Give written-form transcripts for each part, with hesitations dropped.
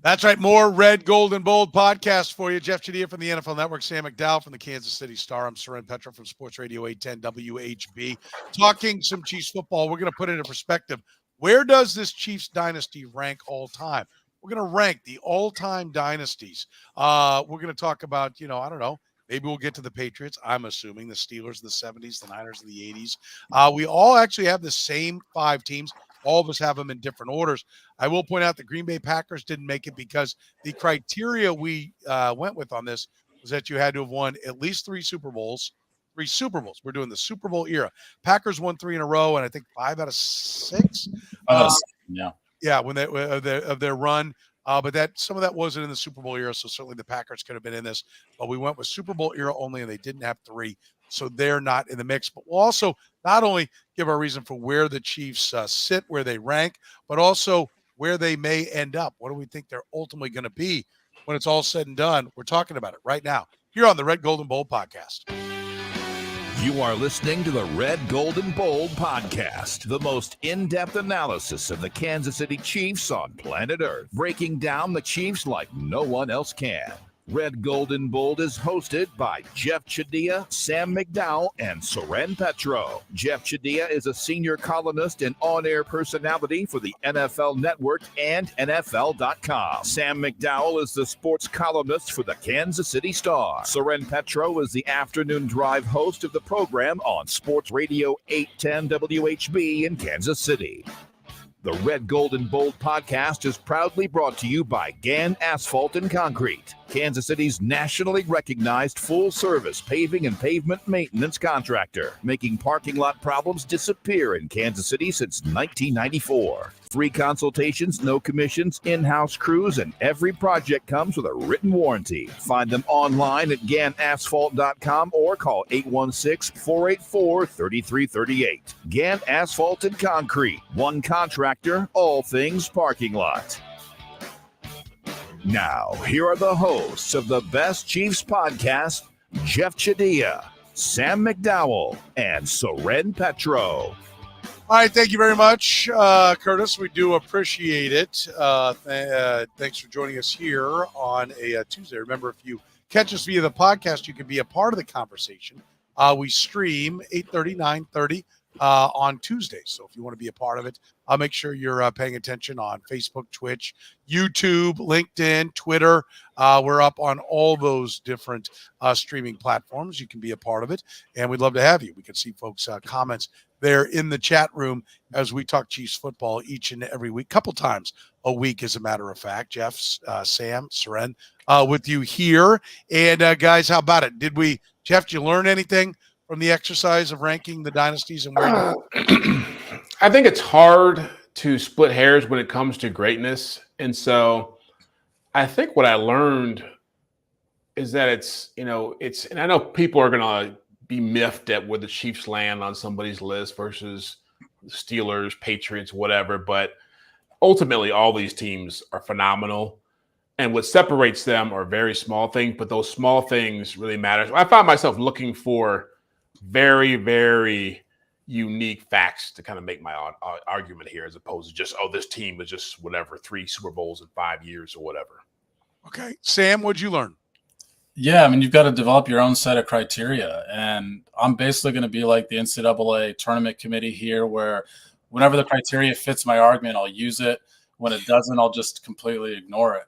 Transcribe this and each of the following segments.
That's right. More Red, Gold, and Bold podcast for you. Jeff Chadiha from the NFL Network, Sam McDowell from the Kansas City Star. I'm Soren Petro from Sports Radio 810 WHB. Talking some Chiefs football. We're going to put into perspective, where does this Chiefs dynasty rank all time? We're going to rank the all-time dynasties. We're going to talk about, I don't know, maybe we'll get to the Patriots. I'm assuming the Steelers in the 70s, the Niners in the 80s. We all actually have the same 5 teams. All of us have them in different orders. I will point out the Green Bay Packers didn't make it because the criteria we went with on this was that you had to have won at least 3 Super Bowls. 3 Super Bowls. We're doing the Super Bowl era. Packers won 3 in a row, and I think 5 out of 6. Yeah, when they of their run. But that some of that wasn't in the Super Bowl era, so certainly the Packers could have been in this. But we went with Super Bowl era only, and they didn't have 3, so they're not in the mix. But we'll also not only give our reason for where the Chiefs sit, where they rank, but also where they may end up. What do we think they're ultimately going to be when it's all said and done? We're talking about it right now here on the Red, Gold, and Bold podcast. You are listening to the Red, Gold, and Bold podcast, the most in-depth analysis of the Kansas City Chiefs on planet Earth, breaking down the Chiefs like no one else can. Red, Gold, and Bold is hosted by Jeff Chadiha, Sam McDowell, and Soren Petro. Jeff Chadiha is a senior columnist and on-air personality for the NFL Network and NFL.com. Sam McDowell is the sports columnist for the Kansas City Star. Soren Petro is the afternoon drive host of the program on Sports Radio 810 WHB in Kansas City. The Red, Gold, and Bold podcast is proudly brought to you by Gann Asphalt and Concrete, Kansas City's nationally recognized full-service paving and pavement maintenance contractor, making parking lot problems disappear in Kansas City since 1994. Free consultations, no commissions, in-house crews, and every project comes with a written warranty. Find them online at GannAsphalt.com or call 816-484-3338. Gann Asphalt and Concrete. One contractor, all things parking lot. Now, here are the hosts of the Best Chiefs podcast, Jeff Chadiha, Sam McDowell, and Soren Petro. All right, thank you very much, Curtis. We do appreciate it. Thanks for joining us here on a Tuesday. Remember, if you catch us via the podcast, you can be a part of the conversation. We stream 8:30, 9:30 on Tuesdays. So if you want to be a part of it, make sure you're paying attention on Facebook, Twitch, YouTube, LinkedIn, Twitter. We're up on all those different streaming platforms. You can be a part of it, and we'd love to have you. We can see folks' comments there in the chat room as we talk Chiefs football each and every week, couple times a week, as a matter of fact. Jeff, Sam, Soren, with you here. And guys, how about it? Jeff, did you learn anything from the exercise of ranking the dynasties and where? I think it's hard to split hairs when it comes to greatness. And so I think what I learned is that and I know people are going to be miffed at where the Chiefs land on somebody's list versus the Steelers, Patriots, whatever. But ultimately, all these teams are phenomenal. And what separates them are very small things, but those small things really matter. I found myself looking for very, very unique facts to kind of make my argument here, as opposed to just, this team is just whatever, 3 Super Bowls in 5 years or whatever. Okay. Sam, what'd you learn? Yeah, I mean, you've got to develop your own set of criteria. And I'm basically going to be like the NCAA tournament committee here, where whenever the criteria fits my argument, I'll use it. When it doesn't, I'll just completely ignore it.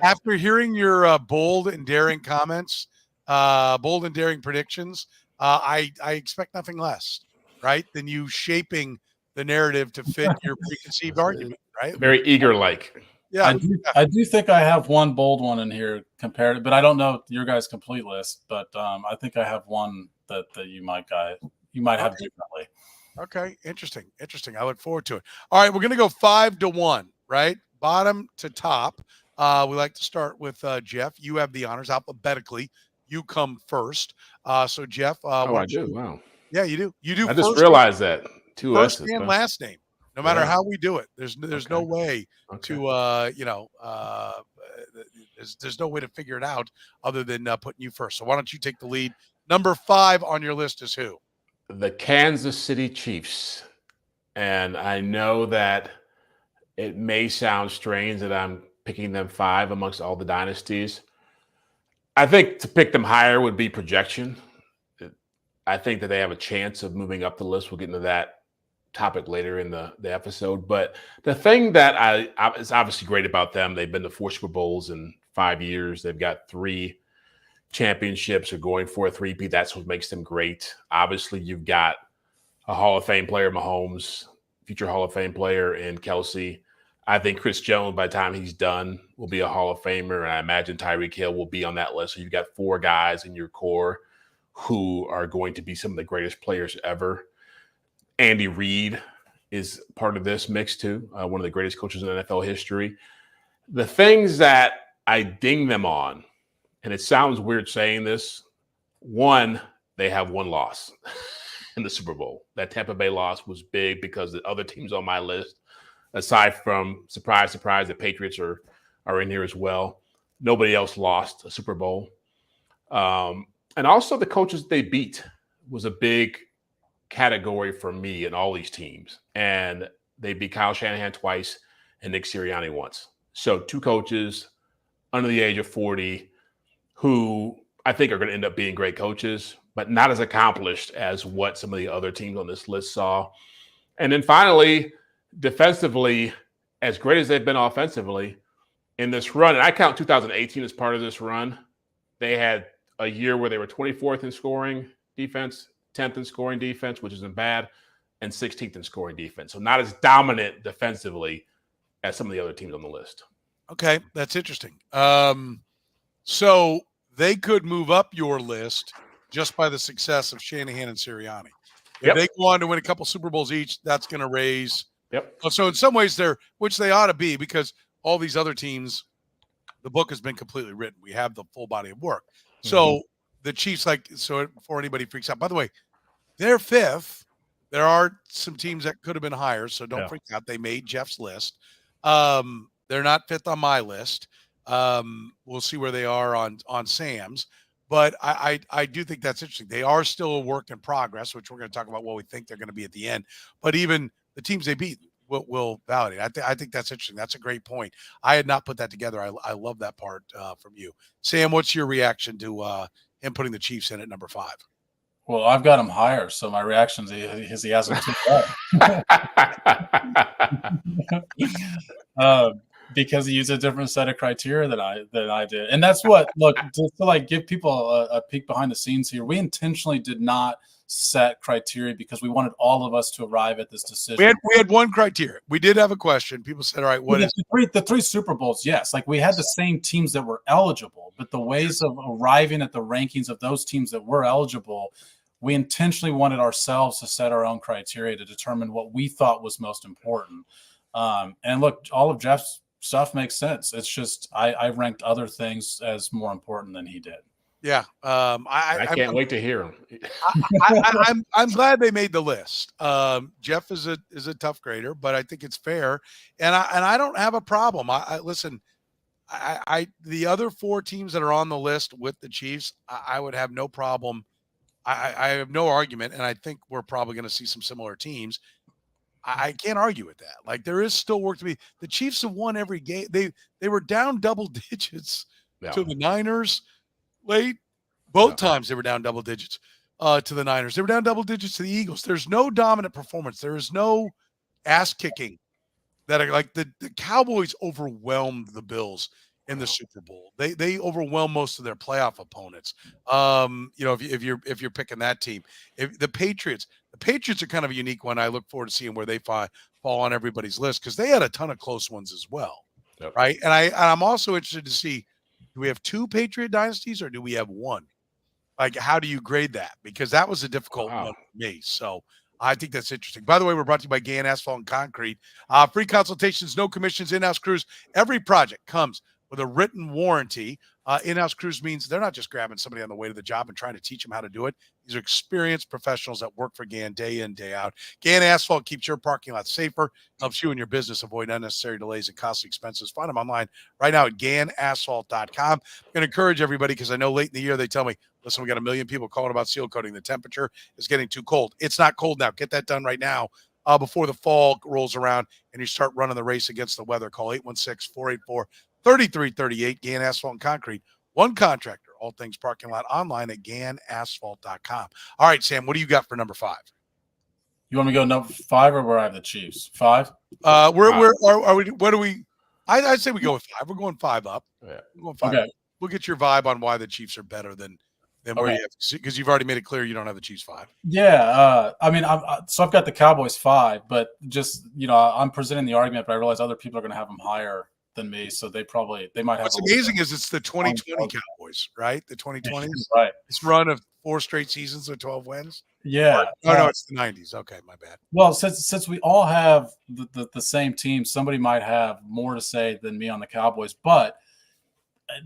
After hearing your bold and daring comments, bold and daring predictions, I expect nothing less, right, than you shaping the narrative to fit your preconceived argument, right? Very eager-like. Yeah, I do think I have one bold one in here compared, but I don't know your guys' complete list. But I think I have one that you might have differently. Okay, interesting. I look forward to it. All right, we're gonna go 5-1, right, bottom to top. We like to start with Jeff. You have the honors alphabetically. You come first. So Jeff, I do. Wow. Yeah, you do. You do. I just realized that. 2 first S's, and last name. No matter how we do it, there's no way to there's no way to figure it out other than putting you first. So why don't you take the lead? Number 5 on your list is who? The Kansas City Chiefs. And I know that it may sound strange that I'm picking them 5 amongst all the dynasties. I think to pick them higher would be projection. I think that they have a chance of moving up the list. We'll get into that topic later in the episode. But the thing that is obviously great about them, they've been to 4 Super Bowls in 5 years. They've got 3 championships or going for a three-peat. That's what makes them great. Obviously, you've got a Hall of Fame player, Mahomes, future Hall of Fame player in Kelsey. I think Chris Jones, by the time he's done, will be a Hall of Famer. And I imagine Tyreek Hill will be on that list. So you've got 4 guys in your core who are going to be some of the greatest players ever. Andy Reid is part of this mix too, one of the greatest coaches in NFL history. The things that I ding them on, and it sounds weird saying this, one, they have 1 loss in the Super Bowl. That Tampa Bay loss was big because the other teams on my list, aside from surprise, the Patriots are in here as well. Nobody else lost a Super Bowl. And also the coaches they beat was a big category for me in all these teams. And they beat Kyle Shanahan twice and Nick Sirianni once. So 2 coaches under the age of 40 who I think are going to end up being great coaches, but not as accomplished as what some of the other teams on this list saw. And then finally, defensively, as great as they've been offensively in this run, and I count 2018 as part of this run, they had a year where they were 24th in scoring defense, 10th in scoring defense, which isn't bad, and 16th in scoring defense. So not as dominant defensively as some of the other teams on the list. Okay, that's interesting. So they could move up your list just by the success of Shanahan and Sirianni. If they go on to win a couple Super Bowls each, that's going to raise. Yep. So in some ways which they ought to be, because all these other teams, the book has been completely written. We have the full body of work. So the Chiefs, so before anybody freaks out, by the way, they're 5th. There are some teams that could have been higher, so don't freak out. They made Jeff's list. They're not 5th on my list. We'll see where they are on Sam's. But I do think that's interesting. They are still a work in progress, which we're going to talk about what we think they're going to be at the end. But even the teams they beat will validate. I think that's interesting. That's a great point. I had not put that together. I love that part from you. Sam, what's your reaction to him putting the Chiefs in at number 5? Well, I've got him higher, so my reaction is he hasn't too bad. Because he used a different set of criteria than I did. And that's what, look, just to give people a peek behind the scenes here, we intentionally did not set criteria because we wanted all of us to arrive at this decision. We had one criteria. We did have a question. People said, all right, what is the 3 Super Bowls? Yes. We had the same teams that were eligible, but the ways of arriving at the rankings of those teams that were eligible, we intentionally wanted ourselves to set our own criteria to determine what we thought was most important. And look, all of Jeff's stuff makes sense. It's just I ranked other things as more important than he did. Yeah, I can't wait to hear him. I'm glad they made the list. Jeff is a tough grader, but I think it's fair, and I don't have a problem. Listen. The other 4 teams that are on the list with the Chiefs, I would have no problem. I have no argument, and I think we're probably going to see some similar teams. I can't argue with that. There is still work to be. The Chiefs have won every game. They were down double digits to the Niners late. Both times they were down double digits to the Niners. They were down double digits to the Eagles. There's no dominant performance. There is no ass kicking that the Cowboys overwhelmed the Bills in the Super Bowl. They overwhelmed most of their playoff opponents. If you're picking that team, the Patriots are kind of a unique one. I look forward to seeing where they fall on everybody's list because they had a ton of close ones as well, right? And I'm also interested to see, do we have 2 Patriot dynasties or do we have 1? How do you grade that? Because that was a difficult one for me. So I think that's interesting. By the way, we're brought to you by Gann Asphalt and Concrete. Free consultations, no commissions, in-house crews. Every project comes with a written warranty. In-house crews means they're not just grabbing somebody on the way to the job and trying to teach them how to do it. These are experienced professionals that work for Gann day in, day out. Gann Asphalt keeps your parking lot safer, helps you and your business avoid unnecessary delays and costly expenses. Find them online right now at GannAsphalt.com. I'm going to encourage everybody because I know late in the year they tell me, listen, we got 1 million people calling about seal coating. The temperature is getting too cold. It's not cold now. Get that done right now. before the fall rolls around and you start running the race against the weather. Call 816-484-3338. GAN Asphalt and Concrete. One contractor. All things parking lot. Online at ganasphalt.com. All right, Sam, what do you got for number 5? You want me to go number 5 or where I have the Chiefs? 5? Where are we? What do we? I'd say we go with 5. We're going 5 up. Yeah. We're going 5. Okay. We'll get your vibe on why the Chiefs are better than where you have, because you've already made it clear you don't have the Chiefs 5. Yeah. I mean, so I've got the Cowboys 5, but just, I'm presenting the argument, but I realize other people are going to have them higher than me. So they might have. What's amazing is it's the 2020 Cowboys, right? The 2020s. Right. This run of 4 straight seasons with 12 wins. Yeah. No, it's the 90s. Okay, my bad. Well, since we all have the same team, somebody might have more to say than me on the Cowboys. But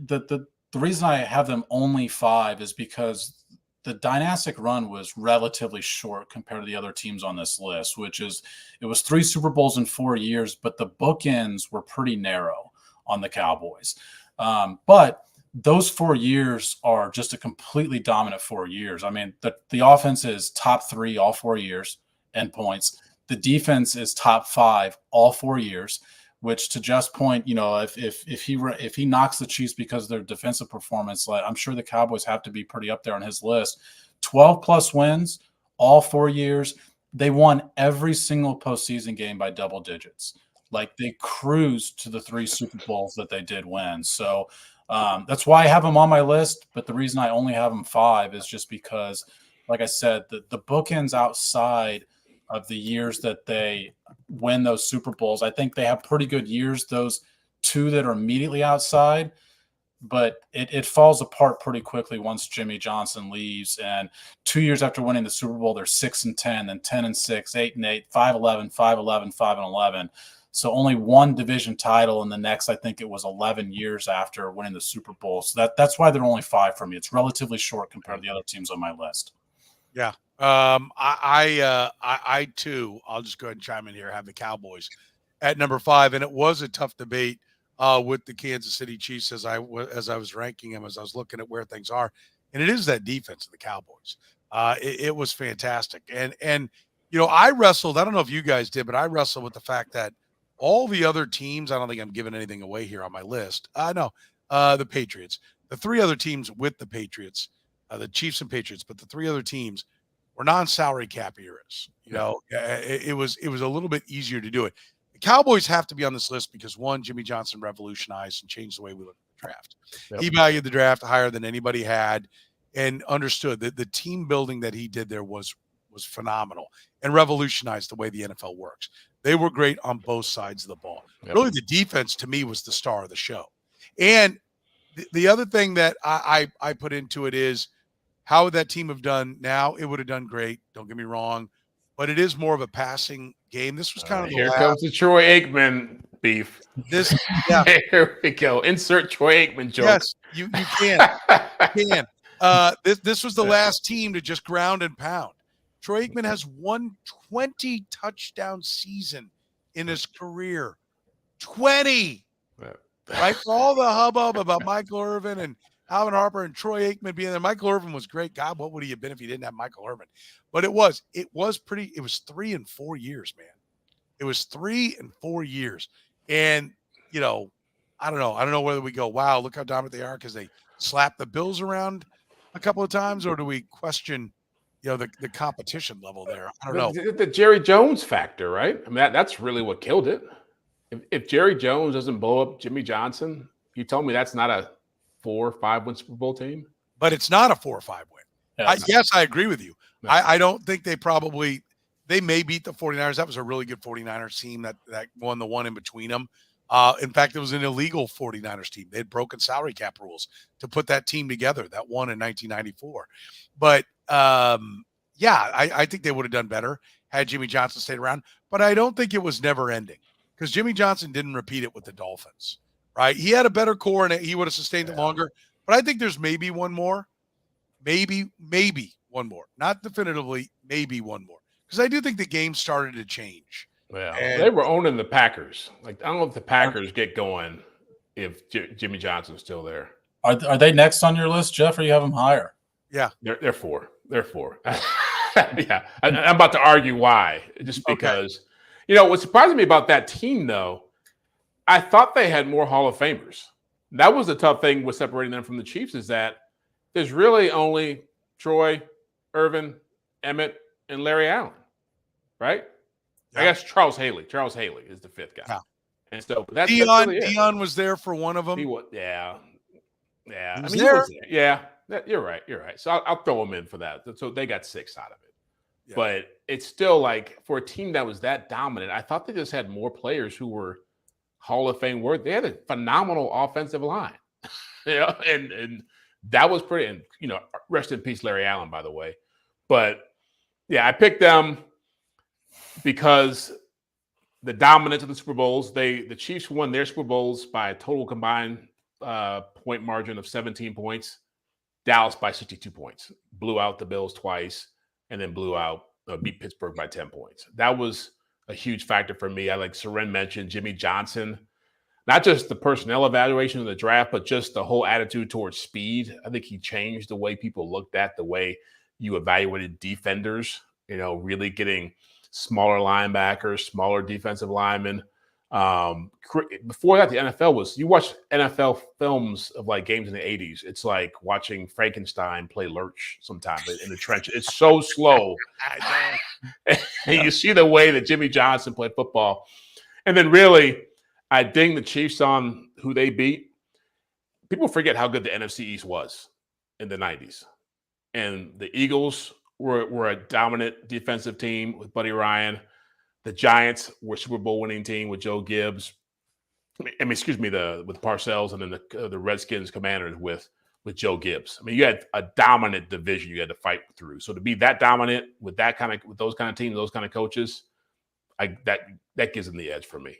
the reason I have them only 5 is because the dynastic run was relatively short compared to the other teams on this list, it was 3 Super Bowls in 4 years, but the bookends were pretty narrow on the Cowboys. But those 4 years are just a completely dominant 4 years. I mean, the offense is top 3 all 4 years in points. The defense is top 5 all 4 years, which to Jeff's point, if he knocks the Chiefs because of their defensive performance, I'm sure the Cowboys have to be pretty up there on his list. 12 plus wins all 4 years. They won every single postseason game by double digits. Like they cruised to the 3 Super Bowls that they did win. So that's why I have them on my list. But the reason I only have them 5 is just because, like I said, the bookends outside of the years that they win those Super Bowls, I think they have pretty good years, those 2 that are immediately outside, but it falls apart pretty quickly once Jimmy Johnson leaves. And 2 years after winning the Super Bowl, they're 6-10, then 10-6, 8-8, 5-11, 5-11, 5-11. So only 1 division title in the next, I think it was 11 years after winning the Super Bowl. So that's why they're only 5 for me. It's relatively short compared to the other teams on my list. Yeah. I too, I'll just go ahead and chime in here, have the Cowboys at number 5. And it was a tough debate with the Kansas City Chiefs as I was ranking them, as I was looking at where things are. And it is that defense of the Cowboys. It was fantastic. And I wrestled, I don't know if you guys did, but I wrestled with the fact that all the other teams, I don't think I'm giving anything away here on my list. The Patriots, the 3 other teams with the Patriots, the Chiefs and Patriots, but the 3 other teams were non-salary cap eras. It was a little bit easier to do it. The Cowboys have to be on this list because 1, Jimmy Johnson revolutionized and changed the way we look at the draft. Yep. He valued the draft higher than anybody had and understood that the team building that he did there was phenomenal and revolutionized the way the NFL works. They were great on both sides of the ball. Yep. Really, the defense to me was the star of the show. And the other thing that I put into it is, how would that team have done now? It would have done great. Don't get me wrong, but it is more of a passing game. This was kind of here comes the Troy Aikman beef. Here we go. Insert Troy Aikman jokes. Yes, you can. You can. This was the last team to just ground and pound. Troy Aikman has won 20 touchdown season in his career. 20. Right? For all the hubbub about Michael Irvin and Alvin Harper and Troy Aikman being there. Michael Irvin was great. God, what would he have been if he didn't have Michael Irvin? But it was 3 and 4 years, man. It was 3 and 4 years. And, I don't know. I don't know whether we go, wow, look how dominant they are because they slapped the Bills around a couple of times, or do we question, the competition level there? I don't know. The Jerry Jones factor, right? I mean, that's really what killed it. If Jerry Jones doesn't blow up Jimmy Johnson, you tell me that's not a 4 or 5 win Super Bowl team? But it's not a 4 or 5 win. Yes, I agree with you. No. I don't think they may beat the 49ers. That was a really good 49ers team that won the one in between them. In fact, it was an illegal 49ers team. They had broken salary cap rules to put that team together, that won in 1994. But, I think they would have done better had Jimmy Johnson stayed around. But I don't think it was never ending because Jimmy Johnson didn't repeat it with the Dolphins. Right. He had a better core and he would have sustained it longer. But I think there's maybe one more. Maybe one more. Not definitively, maybe one more. Because I do think the game started to change. Well, they were owning the Packers. Like, I don't know if the Packers get going if Jimmy Johnson's still there. Are they next on your list, Jeff, or you have them higher? Yeah. They're 4. They're 4. Yeah, I'm about to argue why. Just because, what surprised me about that team, though, I thought they had more Hall of Famers. That was the tough thing with separating them from the Chiefs, is that there's really only Troy, Irvin, Emmett, and Larry Allen, right? Yeah. I guess Charles Haley. Charles Haley is the fifth guy. Yeah. And so that's Dion really was there for one of them. he was, yeah. He I was mean, there. he was there. Yeah, you're right. You're right. So I'll throw him in for that. So they got 6 out of it. Yeah. But it's still like, for a team that was that dominant, I thought they just had more players who were Hall of Fame worthy. They had a phenomenal offensive line. And that was pretty, and rest in peace, Larry Allen, by the way. But yeah, I picked them because the dominance of the Super Bowls. The Chiefs won their Super Bowls by a total combined point margin of 17 points. Dallas by 62 points. Blew out the Bills twice, and then beat Pittsburgh by 10 points. That was a huge factor for me. I, like Soren mentioned, Jimmy Johnson. Not just the personnel evaluation of the draft, but just the whole attitude towards speed. I think he changed the way people looked at the way you evaluated defenders, really getting smaller linebackers, smaller defensive linemen. Before that, the NFL you watch NFL films of like games in the 80s. It's like watching Frankenstein play Lurch sometimes in the trench. It's so slow. And you see the way that Jimmy Johnson played football. And then really, I ding the Chiefs on who they beat. People forget how good the NFC East was in the 90s. And the Eagles were a dominant defensive team with Buddy Ryan. The Giants were a Super Bowl winning team with Joe Gibbs. With Parcells, and then the Redskins Commanders with Joe Gibbs. I mean, you had a dominant division you had to fight through. So to be that dominant with those kind of teams, those kind of coaches, that gives them the edge for me.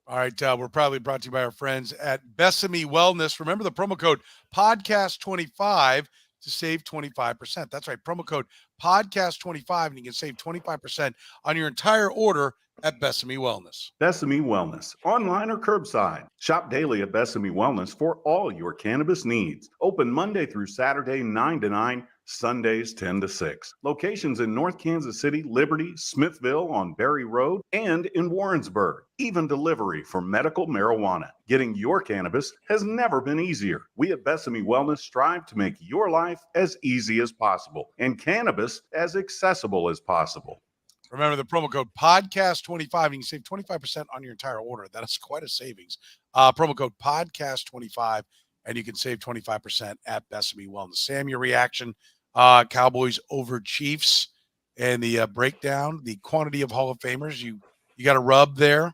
All right, we're proudly brought to you by our friends at Besame Wellness. Remember the promo code podcast25 to save 25%. That's right, promo code podcast25, and you can save 25% on your entire order at Besame Wellness. Besame Wellness, online or curbside. Shop daily at Besame Wellness for all your cannabis needs. Open Monday through Saturday, 9 to 9. Sundays 10 to 6. Locations in North Kansas City, Liberty, Smithville on Berry Road, and in Warrensburg. Even delivery for medical marijuana. Getting your cannabis has never been easier. We at Besame Wellness strive to make your life as easy as possible and cannabis as accessible as possible. Remember the promo code podcast25, and you can save 25% on your entire order. That is quite a savings. Promo code podcast25, and you can save 25% at Besame Wellness. Sam, your reaction? Cowboys over Chiefs, and the breakdown, the quantity of Hall of Famers. You got a rub there?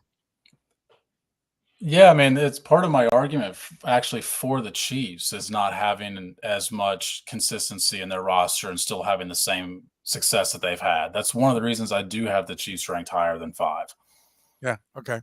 Yeah, I mean, it's part of my argument actually for the Chiefs is not having as much consistency in their roster and still having the same success that they've had. That's one of the reasons I do have the Chiefs ranked higher than 5. Yeah, okay.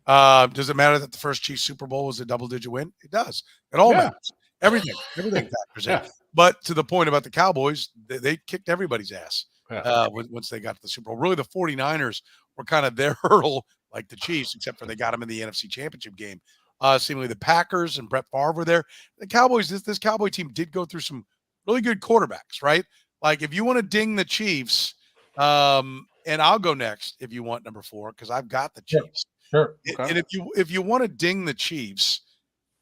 Does it matter that the first Chiefs Super Bowl was a double-digit win? It does. It all matters. Everything factors in. But to the point about the Cowboys, they kicked everybody's ass once they got to the Super Bowl. Really, the 49ers were kind of their hurdle, like the Chiefs, except for they got them in the NFC Championship game. Seemingly the Packers and Brett Favre were there. The Cowboys, this Cowboy team did go through some really good quarterbacks, right? Like if you want to ding the Chiefs, and I'll go next if you want number 4, because I've got the Chiefs. Sure. Okay. And if you want to ding the Chiefs,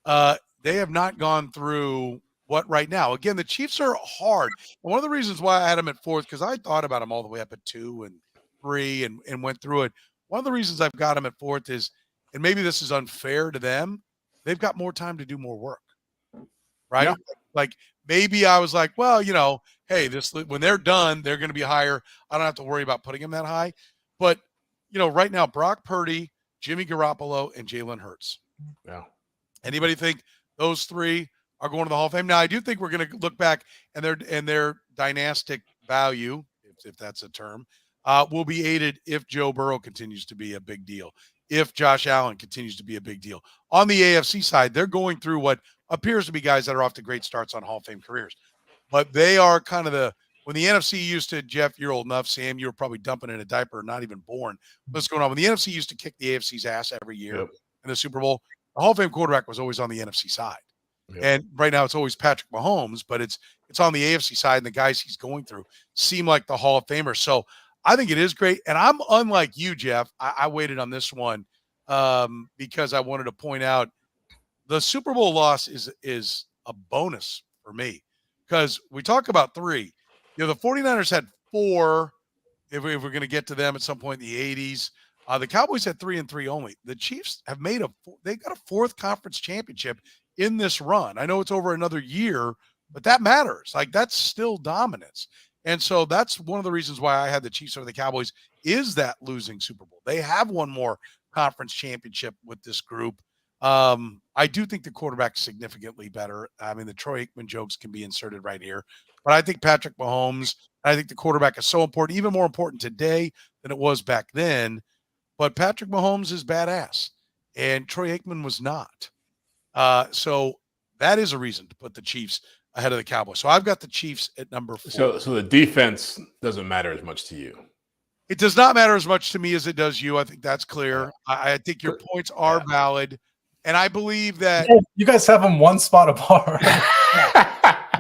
they have not gone through what right now. Again, the Chiefs are hard. And one of the reasons why I had them at 4th, because I thought about them all the way up at 2 and 3 and went through it. One of the reasons I've got them at 4th is, and maybe this is unfair to them, they've got more time to do more work, right? Yeah. Like maybe I was like, well, hey, when they're done, they're going to be higher. I don't have to worry about putting them that high. But, right now, Brock Purdy, Jimmy Garoppolo, and Jalen Hurts. Yeah. Anybody think those 3 are going to the Hall of Fame? Now, I do think we're going to look back and their dynastic value, if that's a term, will be aided if Joe Burrow continues to be a big deal, if Josh Allen continues to be a big deal. On the AFC side, they're going through what appears to be guys that are off to great starts on Hall of Fame careers. But they are kind of when the NFC used to, Jeff, you're old enough, Sam, you were probably dumping in a diaper, not even born. What's going on? When the NFC used to kick the AFC's ass every year in the Super Bowl, the Hall of Fame quarterback was always on the NFC side. Yep. And right now it's always Patrick Mahomes, but it's on the AFC side, and the guys he's going through seem like the Hall of Famers. So I think it is great. And I'm unlike you, Jeff. I waited on this one because I wanted to point out the Super Bowl loss is a bonus for me because we talk about 3. The 49ers had 4, if we're going to get to them at some point in the 80s. The Cowboys had 3 and 3 only. The Chiefs have they got a 4th conference championship in this run. I know it's over another year, but that matters. Like, that's still dominance. And so that's one of the reasons why I had the Chiefs over the Cowboys is that losing Super Bowl. They have one more conference championship with this group. I do think the quarterback's significantly better. I mean, the Troy Aikman jokes can be inserted right here, but I think Patrick Mahomes, I think the quarterback is so important, even more important today than it was back then. But Patrick Mahomes is badass, and Troy Aikman was not. So that is a reason to put the Chiefs ahead of the Cowboys. So I've got the Chiefs at number 4. So the defense doesn't matter as much to you. It does not matter as much to me as it does you. I think that's clear. I think your points are valid. And I believe that you guys have them one spot apart.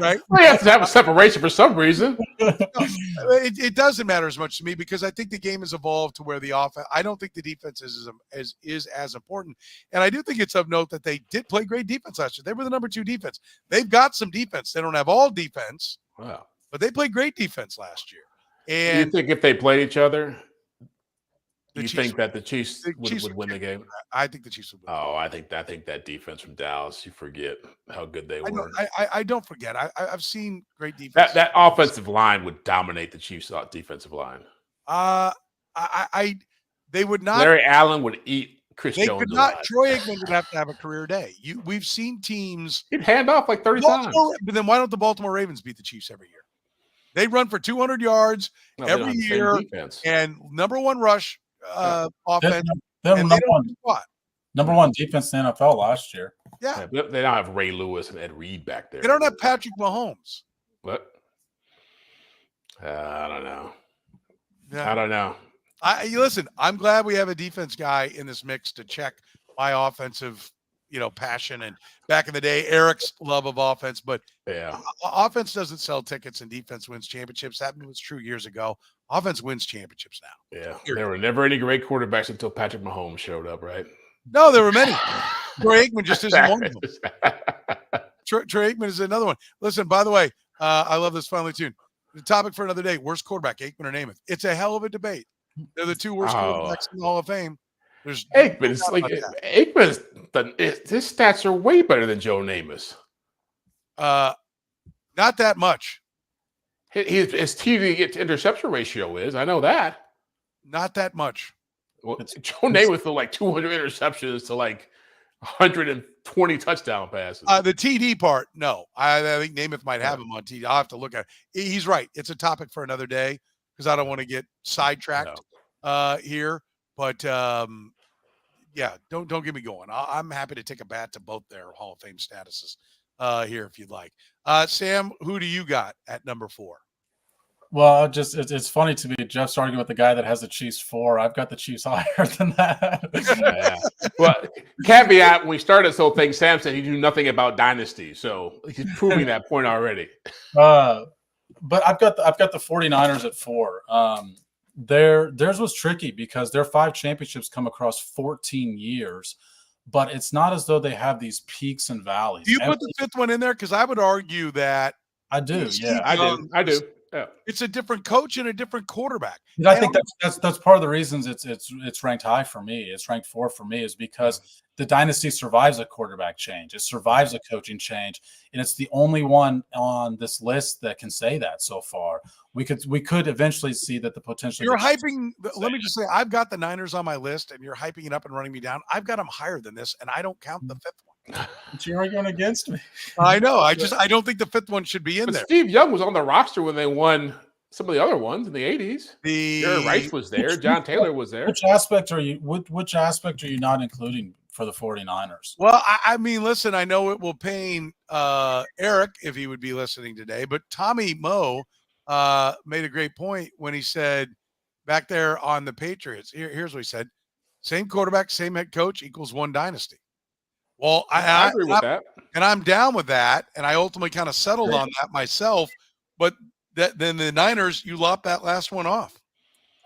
Right? We have to have a separation for some reason. It doesn't matter as much to me because I think the game has evolved to where the offense. I don't think the defense is as important, and I do think it's of note that they did play great defense last year. They were the number 2 defense. They've got some defense. They don't have all defense, but they played great defense last year. And you think if they played each other, you Chiefs think that the Chiefs would win the game? I think the Chiefs would win. Oh, I think that defense from Dallas, you forget how good they were. I don't forget. I've seen great defense. That offensive line would dominate the Chiefs' defensive line. They would not. Larry Allen would eat Chris They Jones could not. alive. Troy Aikman would have to have a career day. We've seen teams. He'd hand off like 30 times. But then why don't the Baltimore Ravens beat the Chiefs every year? They run for 200 yards every year and number 1 rush offense. Number 1 defense in the NFL last year. Yeah. They don't have Ray Lewis and Ed Reed back there. They don't have Patrick Mahomes. What? I don't know. Yeah. I don't know. Listen, I'm glad we have a defense guy in this mix to check my offensive, passion. And back in the day, Eric's love of offense, but offense doesn't sell tickets and defense wins championships. That was true years ago. Offense wins championships now. Yeah. There were never any great quarterbacks until Patrick Mahomes showed up, right? No, there were many. Troy Aikman just isn't one of them. Troy Aikman is another one. Listen, by the way, I love this finally tune. The topic for another day, worst quarterback, Aikman or Namath. It's a hell of a debate. They're the 2 worst quarterbacks in the Hall of Fame. There's Aikman. It's like Aikman's his stats are way better than Joe Namath. Not that much. His TD to interception ratio is. I know that. Not that much. Well, Joe Namath with like 200 interceptions to like 120 touchdown passes. The TD part, no. I think Namath might have him on TD. I'll have to look at it. He's right. It's a topic for another day because I don't want to get sidetracked here. But don't get me going. I'm happy to take a bat to both their Hall of Fame statuses here if you'd like. Sam, who do you got at number 4? Well, it's funny to me. Jeff's arguing with the guy that has the Chiefs 4. I've got the Chiefs higher than that. Well, caveat: when we started this whole thing, Sam said he knew nothing about Dynasty, so he's proving that point already. But I've got the 49ers at 4. Theirs was tricky because their 5 championships come across 14 years, but it's not as though they have these peaks and valleys. Do you put the 5th one in there? Because I would argue that I do. Yeah, I do. Yeah. It's a different coach and a different quarterback. And I think that's part of the reasons it's ranked high for me. It's ranked 4 for me is because the dynasty survives a quarterback change. It survives a coaching change, and it's the only one on this list that can say that so far. We could eventually see that the potential. You're hyping. Let me just say, I've got the Niners on my list, and you're hyping it up and running me down. I've got them higher than this, and I don't count the 5th one. But you're arguing against me. I know. I don't think the 5th one should be in there. Steve Young was on the roster when they won some of the other ones in the 80s. Jerry Rice was there. John Taylor was there. Which aspect are you not including for the 49ers? Well, I mean, listen, I know it will pain Eric if he would be listening today, but Tommy Moe made a great point when he said back there on the Patriots, here's what he said: same quarterback, same head coach equals 1 dynasty. Well, I agree with that. And I'm down with that. And I ultimately kind of settled on that myself. But then the Niners, you lopped that last one off.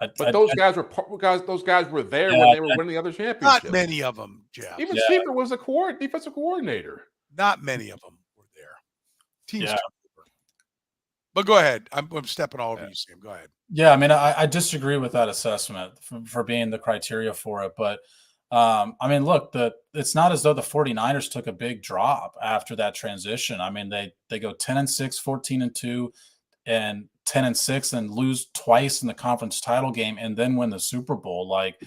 But those guys were there Yeah, when they were winning the other championships. Not many of them, Jeff. Even Seifert was a defensive coordinator. Not many of them were there. Teams. Yeah. But go ahead. I'm stepping all over you, Sam. Go ahead. Yeah, I mean, I disagree with that assessment for being the criteria for it. But, I mean, look, it's not as though the 49ers took a big drop after that transition. I mean, they go 10-6, 14-2, and 10-6, and lose twice in the conference title game and then win the Super Bowl. Like,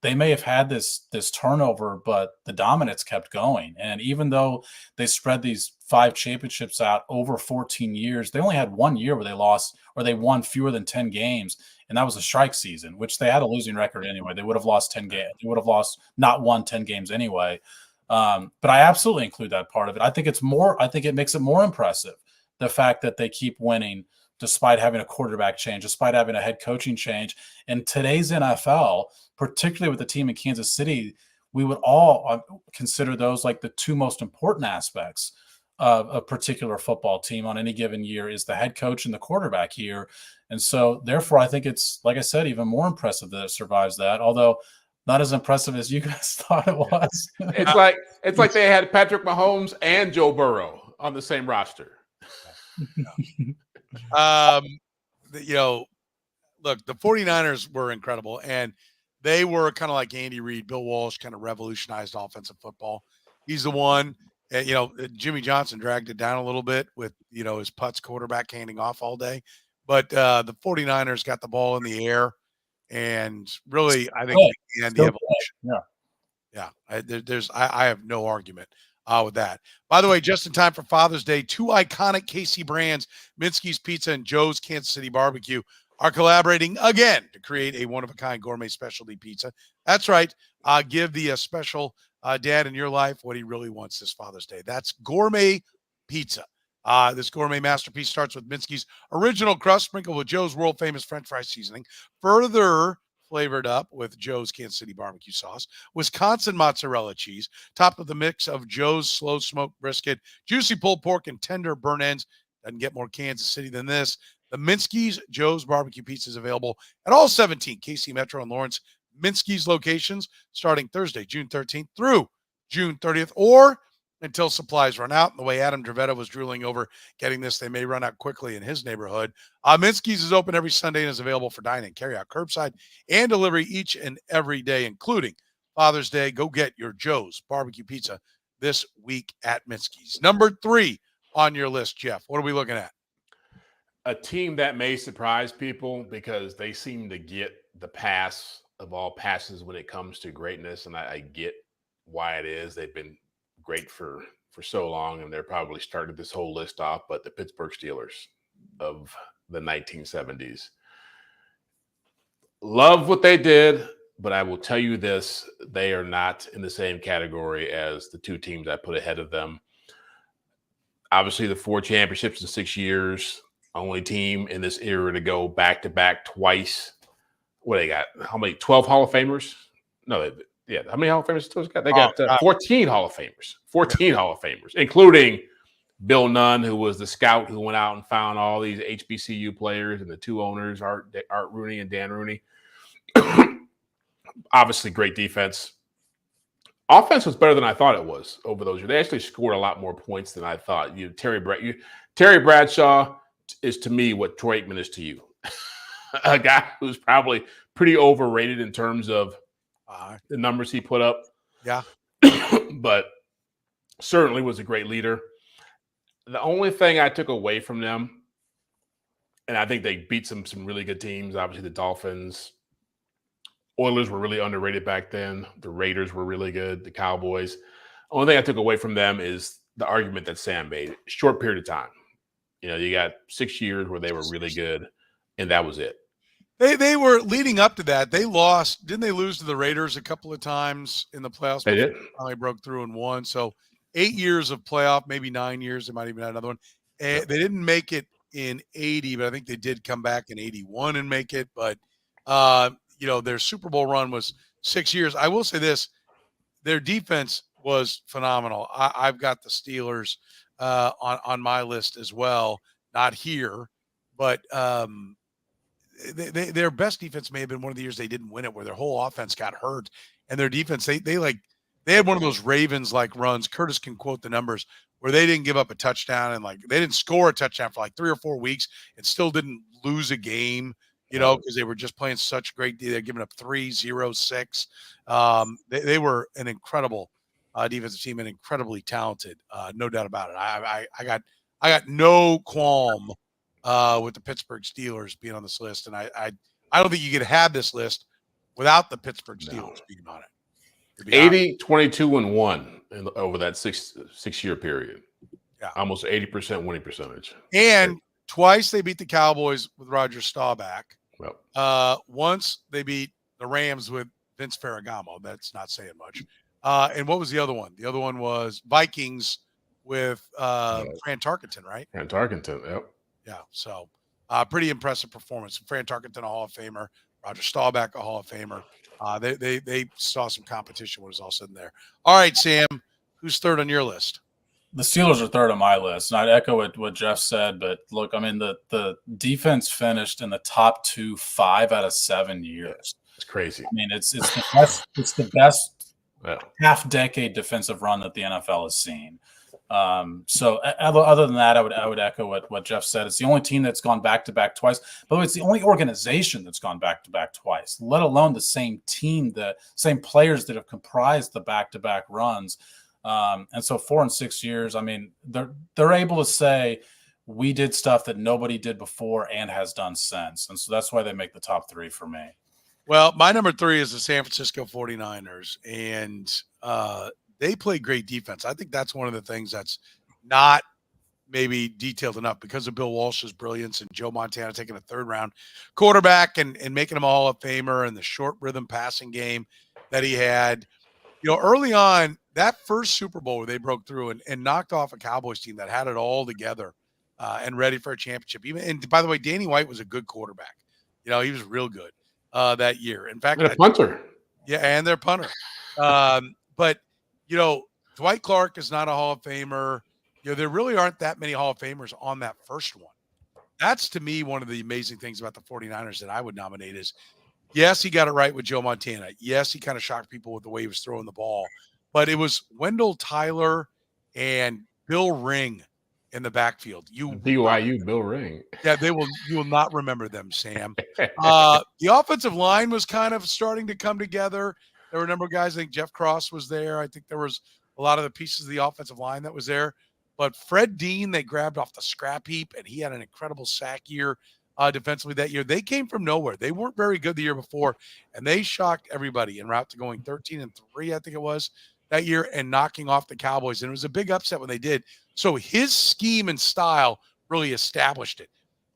they may have had this turnover, but the dominance kept going. And even though they spread these 5 championships out over 14 years, they only had 1 year where they lost or they won fewer than 10 games. And that was a strike season, which they had a losing record anyway. They would have lost 10 games. They would have not won 10 games anyway. But I absolutely include that part of it. I think it makes it more impressive, the fact that they keep winning despite having a quarterback change, despite having a head coaching change. In today's NFL, particularly with the team in Kansas City, we would all consider those like the 2 most important aspects of a particular football team on any given year is the head coach and the quarterback here. And so therefore, I think it's, like I said, even more impressive that it survives that, although not as impressive as you guys thought it was. It's like they had Patrick Mahomes and Joe Burrow on the same roster. Look, the 49ers were incredible, and they were kind of like Andy Reid. Bill Walsh kind of revolutionized offensive football. He's the one, Jimmy Johnson dragged it down a little bit with, his putts quarterback handing off all day. But the 49ers got the ball in the air, and really, I think the evolution. Yeah. I have no argument with that. By the way, just in time for Father's Day, 2 iconic KC brands, Minsky's Pizza and Joe's Kansas City Barbecue, are collaborating again to create a one-of-a-kind gourmet specialty pizza. That's right. Give the special dad in your life what he really wants this Father's Day. That's gourmet pizza. This gourmet masterpiece starts with Minsky's original crust sprinkled with Joe's world-famous French fry seasoning, further flavored up with Joe's Kansas City barbecue sauce, Wisconsin mozzarella cheese, topped with a mix of Joe's slow-smoked brisket, juicy pulled pork, and tender burnt ends. Doesn't get more Kansas City than this. The Minsky's Joe's Barbecue Pizza is available at all 17 KC Metro and Lawrence Minsky's locations starting Thursday, June 13th through June 30th, or until supplies run out. And the way Adam Dravetta was drooling over getting this, they may run out quickly in his neighborhood. Minsky's is open every Sunday and is available for dine-in, carry-out, curbside, and delivery each and every day, including Father's Day. Go get your Joe's Barbecue Pizza this week at Minsky's. Number 3 on your list, Jeff. What are we looking at? A team that may surprise people because they seem to get the pass of all passes when it comes to greatness, and I get why it is. They've been great for so long, and they're probably started this whole list off, but the Pittsburgh Steelers of the 1970s. Love what they did, but I will tell you this, they are not in the same category as the 2 teams I put ahead of them. Obviously, the 4 championships in 6 years, only team in this era to go back-to-back twice. What they got? How many? 12 Hall of Famers? No, how many Hall of Famers still got? They got 14 Hall of Famers. 14 Hall of Famers, including Bill Nunn, who was the scout who went out and found all these HBCU players, and the 2 owners, Art Rooney and Dan Rooney. Obviously, great defense. Offense was better than I thought it was over those years. They actually scored a lot more points than I thought. Terry Bradshaw is to me what Troy Aikman is to you. A guy who's probably pretty overrated in terms of the numbers he put up. Yeah. But certainly was a great leader. The only thing I took away from them, and I think they beat some really good teams, obviously the Dolphins. Oilers were really underrated back then. The Raiders were really good. The Cowboys. Only thing I took away from them is the argument that Sam made. Short period of time. You got 6 years where they were really good, and that was it. They were leading up to that. They lost. Didn't they lose to the Raiders a couple of times in the playoffs? They did. Finally broke through and won. So 8 years of playoff, maybe 9 years. They might even have another one. They didn't make it in 80, but I think they did come back in 81 and make it. But, their Super Bowl run was 6 years. I will say this. Their defense was phenomenal. I've got the Steelers on my list as well. Not here, but their best defense may have been one of the years they didn't win it, where their whole offense got hurt, and their defense they had one of those Ravens like runs. Curtis can quote the numbers where they didn't give up a touchdown, and like they didn't score a touchdown for like 3 or 4 weeks and still didn't lose a game. Because they were just playing such great. They're giving up 3-0-6. They were an incredible defensive team and incredibly talented, no doubt about it. I got no qualm with the Pittsburgh Steelers being on this list, and I don't think you could have this list without the Pittsburgh Steelers being on it. 80, 22-1 over that six-year period. Yeah, almost 80% winning percentage. And twice they beat the Cowboys with Roger Staubach. Well, once they beat the Rams with Vince Ferragamo. That's not saying much. And what was the other one? The other one was Vikings with Fran Tarkenton, right? Fran Tarkenton, yep. Yeah, so pretty impressive performance. Fran Tarkenton, a Hall of Famer. Roger Staubach, a Hall of Famer. They saw some competition when it was all said and there. All right, Sam, who's third on your list? The Steelers are third on my list, and I'd echo what Jeff said. But look, I mean, the defense finished in the top 5 out of 7 years. It's crazy. I mean, it's the best half-decade defensive run that the NFL has seen. So other than that, I would echo what Jeff said. It's the only team that's gone back-to-back twice. By the way, it's the only organization that's gone back-to-back twice, let alone the same team, the same players that have comprised the back-to-back runs. And so 4 and 6 years, I mean, they're able to say we did stuff that nobody did before and has done since. And so that's why they make the top 3 for me. Well, my number 3 is the San Francisco 49ers, and they play great defense. I think that's one of the things that's not maybe detailed enough because of Bill Walsh's brilliance and Joe Montana taking a 3rd-round quarterback and making him a Hall of Famer and the short rhythm passing game that he had. Early on, that first Super Bowl where they broke through and knocked off a Cowboys team that had it all together and ready for a championship. And by the way, Danny White was a good quarterback. He was real good that year. In fact, and a punter. Yeah, and their punter. But Dwight Clark is not a Hall of Famer. There really aren't that many Hall of Famers on that first one. That's, to me, one of the amazing things about the 49ers that I would nominate is, yes, he got it right with Joe Montana. Yes, he kind of shocked people with the way he was throwing the ball. But it was Wendell Tyler and Bill Ring in the backfield. BYU, Bill Ring. Yeah, you will not remember them, Sam. The offensive line was kind of starting to come together. There were a number of guys. I think Jeff Cross was there. I think there was a lot of the pieces of the offensive line that was there. But Fred Dean, they grabbed off the scrap heap, and he had an incredible sack year defensively that year. They came from nowhere. They weren't very good the year before, and they shocked everybody en route to going 13-3, I think it was, that year, and knocking off the Cowboys. And it was a big upset when they did. So his scheme and style really established it.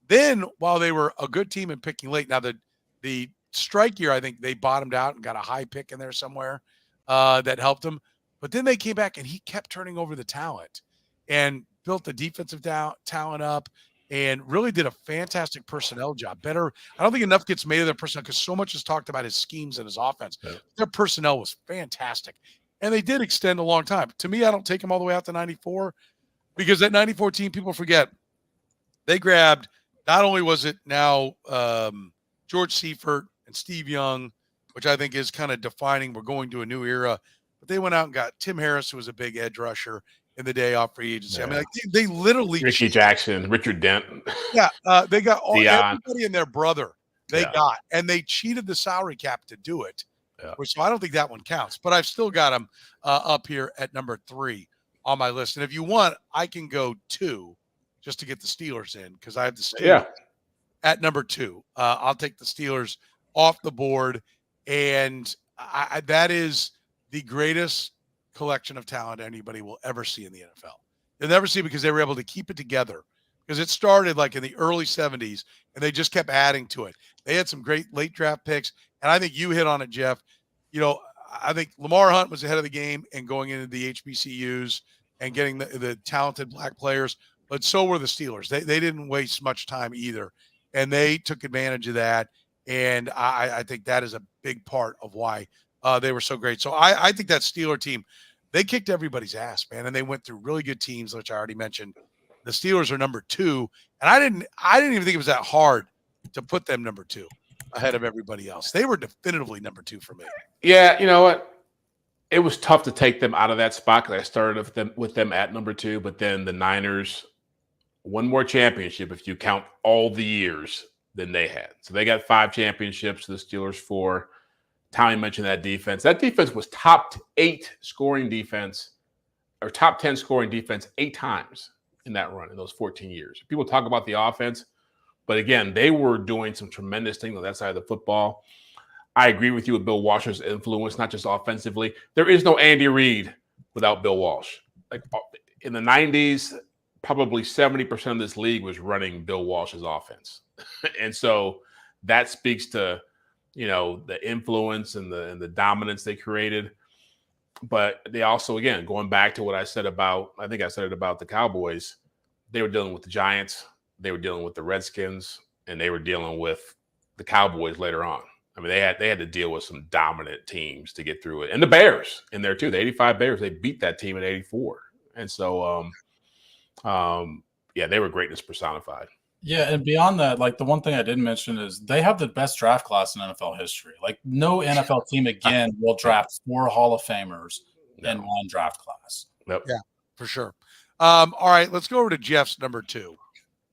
Then, while they were a good team in picking late, now the strike year, I think they bottomed out and got a high pick in there somewhere that helped them. But then they came back, and he kept turning over the talent and built the defensive talent up and really did a fantastic personnel job. Better, I don't think enough gets made of their personnel because so much is talked about his schemes and his offense. Yeah. Their personnel was fantastic. And they did extend a long time. To me, I don't take them all the way out to 94 because that 94 team, people forget, they grabbed, not only was it now George Seifert and Steve Young, which I think is kind of defining we're going to a new era, but they went out and got Tim Harris, who was a big edge rusher in the day off free agency. Yeah. I mean, they literally Ricky Jackson, Richard Dent. Yeah, they got everybody and their brother. They got, and they cheated the salary cap to do it. Yeah. Which, so I don't think that one counts, but I've still got them up here at number 3 on my list. And if you want, I can go 2 just to get the Steelers in because I have the Steelers at number 2. I'll take the Steelers off the board, and that is the greatest collection of talent anybody will ever see in the NFL. They'll never see it because they were able to keep it together because it started like in the early 70s, and they just kept adding to it. They had some great late draft picks. And I think you hit on it, Jeff. I think Lamar Hunt was ahead of the game and going into the HBCUs and getting the talented black players, but so were the Steelers. They didn't waste much time either, and they took advantage of that. And I think that is a big part of why they were so great. So I think that Steeler team, They kicked everybody's ass, man, and they went through really good teams, which I already mentioned. The Steelers are number 2, and I didn't even think it was that hard to put them number 2 ahead of everybody else. They were definitively number 2 for me. Yeah, you know what? It was tough to take them out of that spot because I started with them at number 2, but then the Niners, one more championship if you count all the years than they had. So they got 5 championships, the Steelers 4. Tommy mentioned that defense. That defense was top 8 scoring defense or top 10 scoring defense 8 times in that run in those 14 years. People talk about the offense, but again, they were doing some tremendous things on that side of the football. I agree with you with Bill Walsh's influence, not just offensively. There is no Andy Reid without Bill Walsh. Like in the 90s, probably 70% of this league was running Bill Walsh's offense. And so that speaks to, the influence and the dominance they created. But they also, again, going back to what I said about the Cowboys, they were dealing with the Giants, they were dealing with the Redskins, and they were dealing with the Cowboys later on. I mean, they had to deal with some dominant teams to get through it. And the Bears in there too. The 85 Bears, they beat that team in 84. And so, they were greatness personified. Yeah, and beyond that, like the one thing I didn't mention is they have the best draft class in NFL history. Like no NFL team again will draft 4 Hall of Famers in one draft class. Yep. Yeah, for sure. All right, let's go over to Jeff's number 2.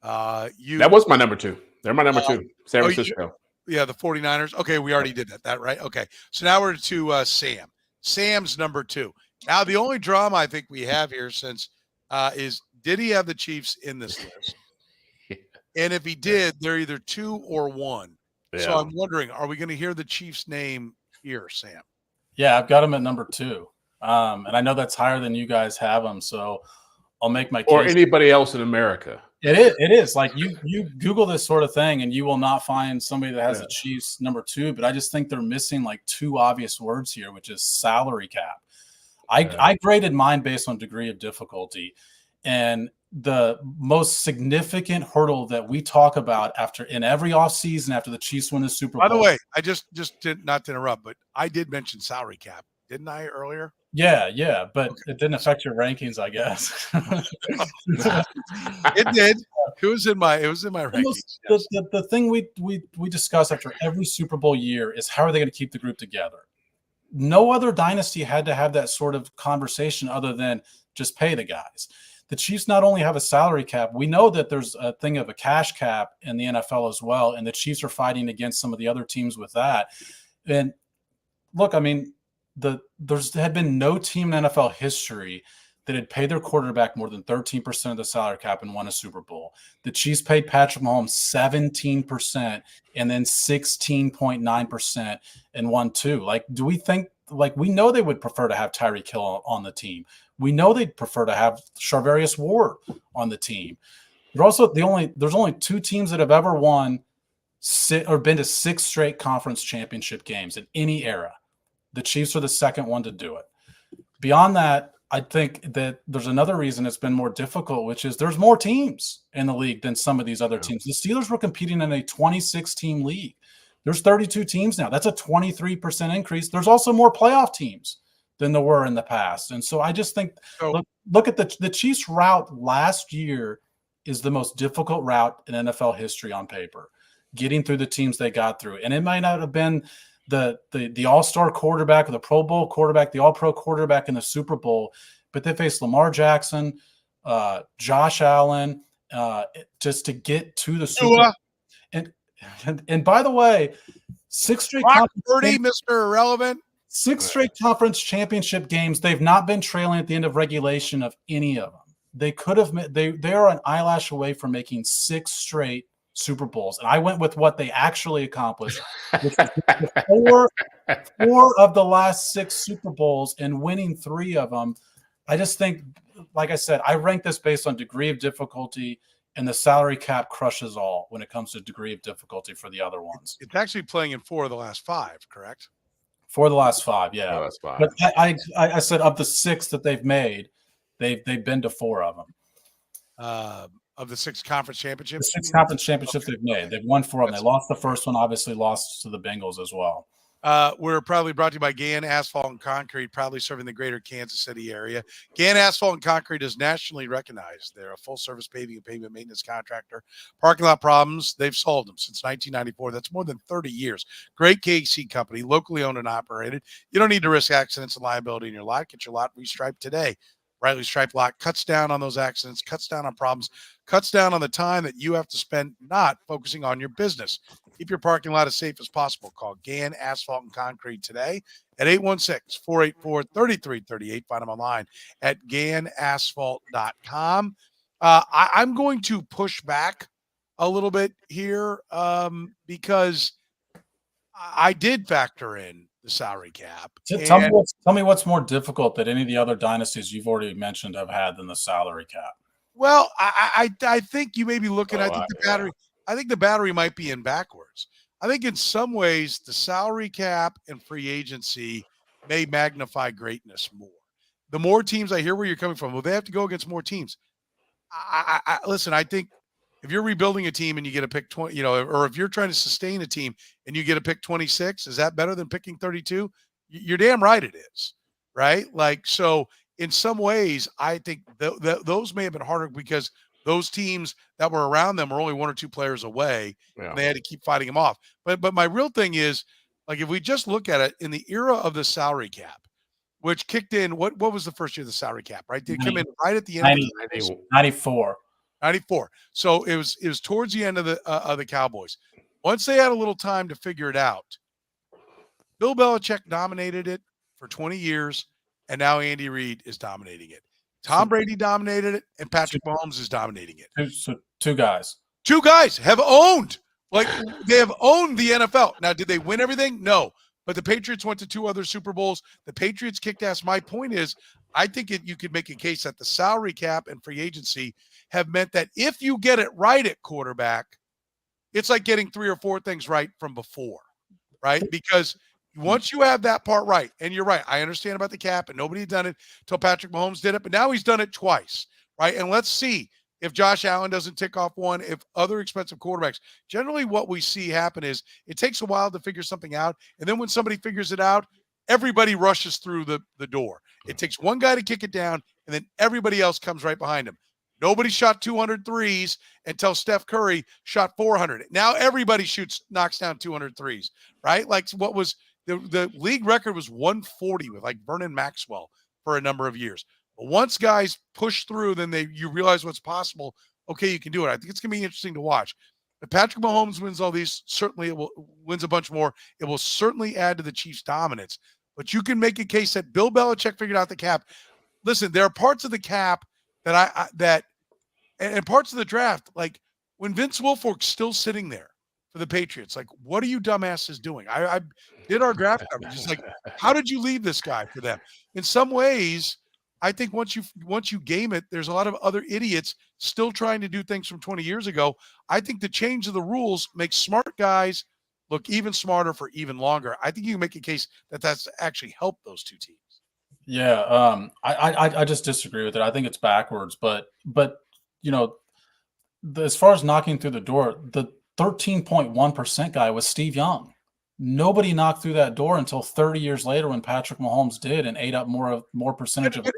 That was my number 2. They're my number 2. San Francisco. The 49ers. Okay, we already did that, right? Okay. So now we're to Sam. Sam's number 2. Now, the only drama I think we have here since is did he have the Chiefs in this list? And if he did, they're either 2 or 1. Yeah. So I'm wondering, are we going to hear the Chiefs name here, Sam? Yeah, I've got him at number 2. And I know that's higher than you guys have him, so I'll make my case. Or anybody else in America. It is. Like you Google this sort of thing and you will not find somebody that has the Chiefs number 2, but I just think they're missing like 2 obvious words here, which is salary cap. I graded mine based on degree of difficulty, and the most significant hurdle that we talk about in every offseason after the Chiefs win the Super Bowl. By the way, I just did not to interrupt, but I did mention salary cap, didn't I, earlier? Yeah, but it didn't affect your rankings, I guess. It did. It was in my rankings. The thing we discuss after every Super Bowl year is how are they going to keep the group together? No other dynasty had to have that sort of conversation other than just pay the guys. The Chiefs not only have a salary cap, we know that there's a thing of a cash cap in the NFL as well, and the Chiefs are fighting against some of the other teams with that. And look, I mean, there had been no team in NFL history that had paid their quarterback more than 13% of the salary cap and won a Super Bowl. The Chiefs paid Patrick Mahomes 17% and then 16.9% and won 2. Like, do we think, like, we know they would prefer to have Tyreek Hill on the team. We know they'd prefer to have Charvarius Ward on the team. There's only 2 teams that have ever won or been to 6 straight conference championship games in any era. The Chiefs are the second one to do it. Beyond that, I think that there's another reason it's been more difficult, which is there's more teams in the league than some of these other teams. The Steelers were competing in a 26-team league. There's 32 teams now. That's a 23% increase. There's also more playoff teams than there were in the past. And so I just think, look at the Chiefs route last year is the most difficult route in NFL history on paper, getting through the teams they got through. And it might not have been the all-star quarterback or the Pro Bowl quarterback, the all-pro quarterback in the Super Bowl, but they faced Lamar Jackson, Josh Allen, just to get to the Super Bowl. And by the way, 6 straight Mr. Irrelevant. 6 straight conference championship games. They've not been trailing at the end of regulation of any of them. They could have. They are an eyelash away from making 6 straight Super Bowls, and I went with what they actually accomplished, which was 4 of the last 6 Super Bowls and winning 3 of them. I just think, like I said, I rank this based on degree of difficulty, and the salary cap crushes all when it comes to degree of difficulty for the other ones. It's actually playing in 4 of the last 5, correct? 4 of the last 5, yeah. Oh, that's 5. But I said of the 6 that they've made, they've been to 4 of them. Of the 6 conference championships? The 6 conference championships they've made. They've won 4 of them. They lost the first one, obviously lost to the Bengals as well. We're proudly brought to you by Gann Asphalt and Concrete, proudly serving the greater Kansas City area. Gann Asphalt and Concrete is nationally recognized. They're a full-service paving and pavement maintenance contractor. Parking lot problems, they've solved them since 1994. That's more than 30 years. Great KC company, locally owned and operated. You don't need to risk accidents and liability in your lot. Get your lot restriped today. Rightly striped lot cuts down on those accidents, cuts down on problems, cuts down on the time that you have to spend not focusing on your business. Keep your parking lot as safe as possible. Call Gann Asphalt and Concrete today at 816-484-3338. Find them online at GannAsphalt.com. I'm going to push back a little bit here because I did factor in the salary cap. Tell me what's more difficult that any of the other dynasties you've already mentioned have had than the salary cap. Well, I think you may be looking. I think the battery might be in backwards. I think in some ways the salary cap and free agency may magnify greatness more. The more teams, I hear where you're coming from. Well, they have to go against more teams. Listen, I think if you're rebuilding a team and you get a pick 20, or if you're trying to sustain a team and you get a pick 26, is that better than picking 32? You're damn right it is, right? Like, so in some ways, I think those may have been harder because those teams that were around them were only one or two players away. Yeah. And they had to keep fighting them off. But my real thing is, like, if we just look at it in the era of the salary cap, which kicked in, what was the first year of the salary cap, right? Did it come in right at the end of the 94. 94. So it was towards the end of the Cowboys. Once they had a little time to figure it out, Bill Belichick dominated it for 20 years, and now Andy Reid is dominating it. Tom Brady dominated it, and Patrick Mahomes is dominating it. Two guys. Two guys have owned, they have owned the NFL. Now, did they win everything? No. But the Patriots went to 2 other Super Bowls. The Patriots kicked ass. My point is, I think you could make a case that the salary cap and free agency have meant that if you get it right at quarterback, it's like getting 3 or 4 things right from before, right? Because once you have that part right, and you're right, I understand about the cap, and nobody had done it until Patrick Mahomes did it, but now he's done it twice, right? And let's see if Josh Allen doesn't tick off one, if other expensive quarterbacks. Generally what we see happen is it takes a while to figure something out, and then when somebody figures it out, everybody rushes through the door. It takes one guy to kick it down, and then everybody else comes right behind him. Nobody shot 200 threes until Steph Curry shot 400. Now everybody knocks down 200 threes, right? Like what was the league record was 140 with like Vernon Maxwell for a number of years. But once guys push through, then you realize what's possible. Okay, you can do it. I think it's going to be interesting to watch. If Patrick Mahomes wins all these, certainly wins a bunch more. It will certainly add to the Chiefs' dominance. But you can make a case that Bill Belichick figured out the cap. Listen, there are parts of the cap that and parts of the draft, like when Vince Wilfork's still sitting there for the Patriots, like, what are you dumbasses doing? I did our draft coverage. Just like, how did you leave this guy for them? In some ways, I think once you game it, there's a lot of other idiots still trying to do things from 20 years ago. I think the change of the rules makes smart guys look even smarter for even longer. I think you can make a case that that's actually helped those two teams. Yeah, I just disagree with it. I think it's backwards, but as far as knocking through the door, the 13.1% guy was Steve Young. Nobody knocked through that door until 30 years later when Patrick Mahomes did and ate up more percentage of it.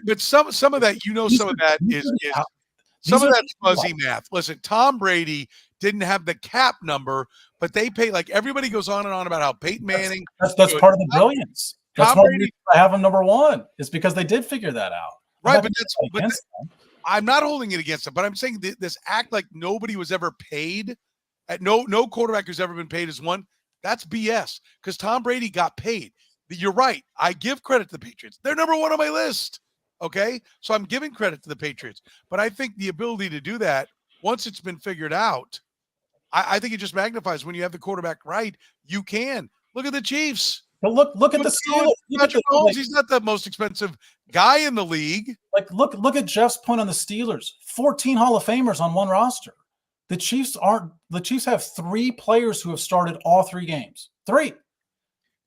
But some of that, some of that is some of that's fuzzy math. Listen, Tom Brady didn't have the cap number, but they pay, like, everybody goes on and on about how Peyton Manning. That's part of the brilliance. That's why I have him number 1. It's because they did figure that out. Right, but I'm not holding it against them, but I'm saying this act like nobody was ever paid. No quarterback who's ever been paid is one. That's BS, because Tom Brady got paid. You're right. I give credit to the Patriots. They're number 1 on my list. Okay? So I'm giving credit to the Patriots. But I think the ability to do that, once it's been figured out, I think it just magnifies when you have the quarterback right. You can. Look at the Chiefs. But look at the Steelers. Patrick Mahomes, he's not the most expensive guy in the league. Like, look at Jeff's point on the Steelers. 14 Hall of Famers on one roster. The Chiefs have 3 players who have started all 3 games. 3.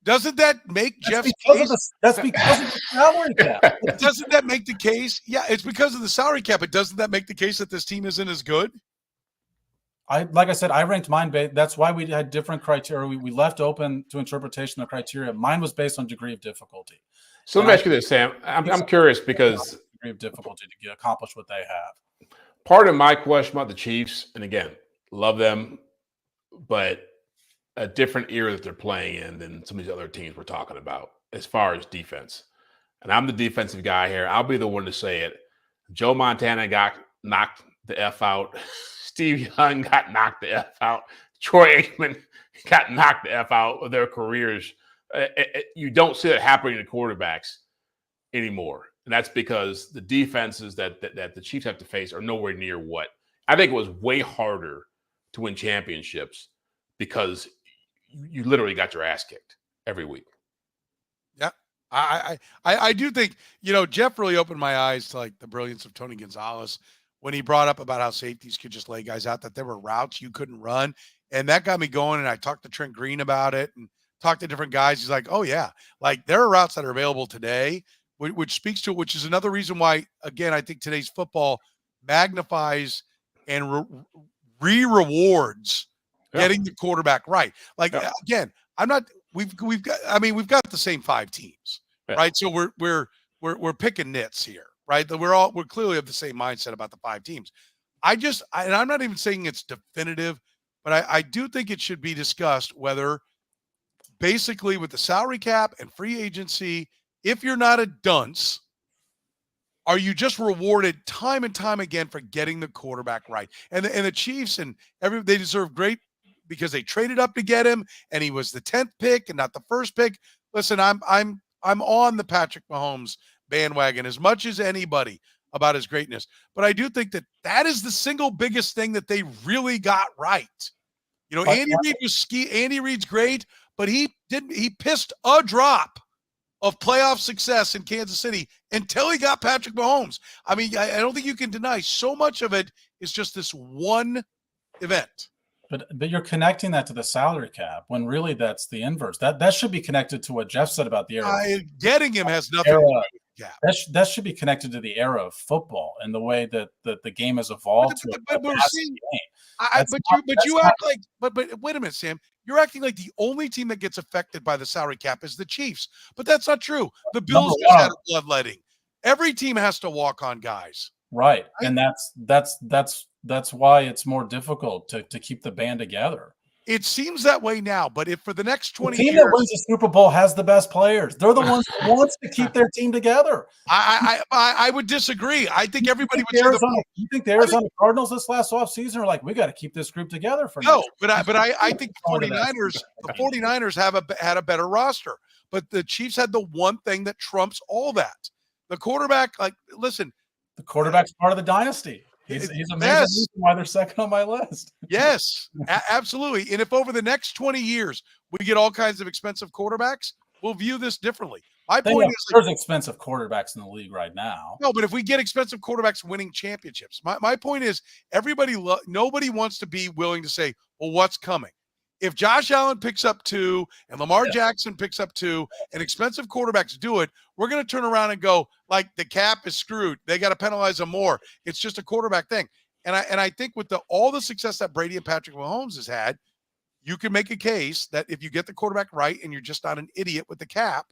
Doesn't that make Jeff's case? That's because of the salary cap. Doesn't that make the case? Yeah, it's because of the salary cap. But doesn't that make the case that this team isn't as good? like I said, I ranked mine. That's why we had different criteria. We left open to interpretation of criteria. Mine was based on degree of difficulty. So let me ask you this, Sam. I'm curious because degree of difficulty to accomplish what they have. Part of my question about the Chiefs, and again, love them, but a different era that they're playing in than some of these other teams we're talking about as far as defense. And I'm the defensive guy here. I'll be the one to say it. Joe Montana got knocked the F out. Steve Young got knocked the F out. Troy Aikman got knocked the F out of their careers. You don't see that happening to quarterbacks anymore. And that's because the defenses that the Chiefs have to face are nowhere near what. I think it was way harder to win championships because you literally got your ass kicked every week. Yeah. I do think, Jeff really opened my eyes to like the brilliance of Tony Gonzalez when he brought up about how safeties could just lay guys out, that there were routes you couldn't run. And that got me going. And I talked to Trent Green about it and talked to different guys. He's like, oh yeah, like there are routes that are available today, which speaks to it, which is another reason why, again, I think today's football magnifies and rewards getting the quarterback right. Like, again, we've got the same 5 teams, right? So we're picking nits here, right? We're clearly of the same mindset about the 5 teams. And I'm not even saying it's definitive, but I do think it should be discussed whether basically with the salary cap and free agency, if you're not a dunce, are you just rewarded time and time again for getting the quarterback right? And the Chiefs they deserve great because they traded up to get him, and he was the 10th pick and not the first pick. Listen, I'm on the Patrick Mahomes bandwagon as much as anybody about his greatness, but I do think that is the single biggest thing that they really got right. Andy Reid's great, but he pissed a drop of playoff success in Kansas City until he got Patrick Mahomes. I mean, I don't think you can deny so much of it is just this one event. But you're connecting that to the salary cap when really that's the inverse. That should be connected to what Jeff said about the era. Getting him has nothing to do with the cap. That should be connected to the era of football and the way that the game has evolved. But you act like, but wait a minute, Sam. You're acting like the only team that gets affected by the salary cap is the Chiefs, but that's not true. The Bills just had a bloodletting. Every team has to walk on guys, right? And that's why it's more difficult to keep the band together. It seems that way now, but if for the next 20 years, the team years, that wins the Super Bowl has the best players. They're the ones that wants to keep their team together. I would disagree. I think everybody would say you think the Arizona Cardinals this last offseason are like, we got to keep this group together for no, but I think the 49ers had a better roster, but the Chiefs had the one thing that trumps all that. The quarterback, listen. The quarterback's part of the dynasty. He's a major reason why they're second on my list. Yes, absolutely. And if over the next 20 years we get all kinds of expensive quarterbacks, we'll view this differently. My point is there's expensive quarterbacks in the league right now. No, but if we get expensive quarterbacks winning championships, my point is nobody wants to be willing to say, well, what's coming? If Josh Allen picks up 2 and Lamar Jackson picks up 2 and expensive quarterbacks do it, we're going to turn around and go, like, the cap is screwed. They got to penalize them more. It's just a quarterback thing. And I think with all the success that Brady and Patrick Mahomes has had, you can make a case that if you get the quarterback right and you're just not an idiot with the cap,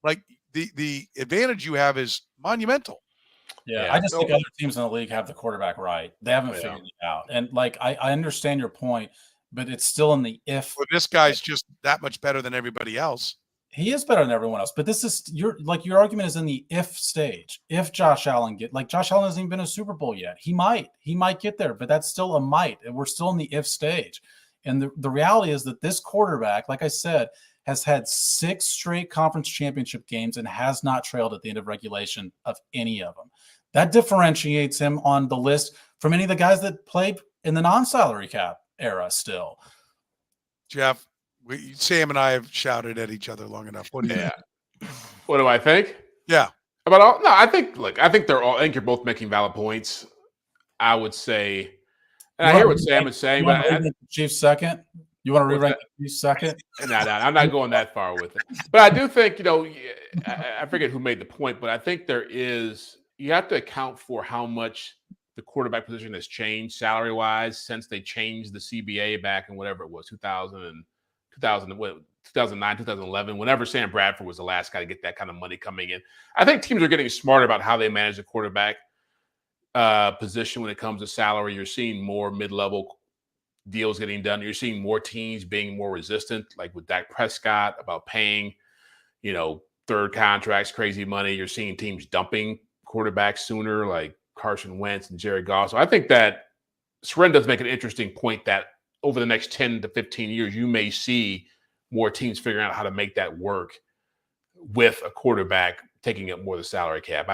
like the advantage you have is monumental. Yeah, I just think other teams in the league have the quarterback right. They haven't figured it out. And I understand your point, but it's still in the if. Well, this guy's just that much better than everybody else. He is better than everyone else, but this is your argument is in the if stage. If Josh Allen Josh Allen hasn't even been a Super Bowl yet. He might get there, but that's still a might. And we're still in the if stage. And the reality is that this quarterback, like I said, has had 6 straight conference championship games and has not trailed at the end of regulation of any of them. That differentiates him on the list from any of the guys that played in the non-salary cap era still. Jeff, Sam and I have shouted at each other long enough. What do you think? What do I think? Yeah. I think you're both making valid points. I would say, and I hear what Sam is saying, but Chiefs second. You want to re-rank the Chiefs second? No, I'm not going that far with it. But I do think, I forget who made the point, but I think you have to account for how much the quarterback position has changed salary-wise since they changed the CBA back in whatever it was, 2009, 2011, whenever Sam Bradford was the last guy to get that kind of money coming in. I think teams are getting smarter about how they manage the quarterback position when it comes to salary. You're seeing more mid-level deals getting done. You're seeing more teams being more resistant, like with Dak Prescott, about paying, third contracts, crazy money. You're seeing teams dumping quarterbacks sooner, like Carson Wentz and Jared Goff. So I think that Soren does make an interesting point that over the next 10 to 15 years, you may see more teams figuring out how to make that work with a quarterback taking up more of the salary cap.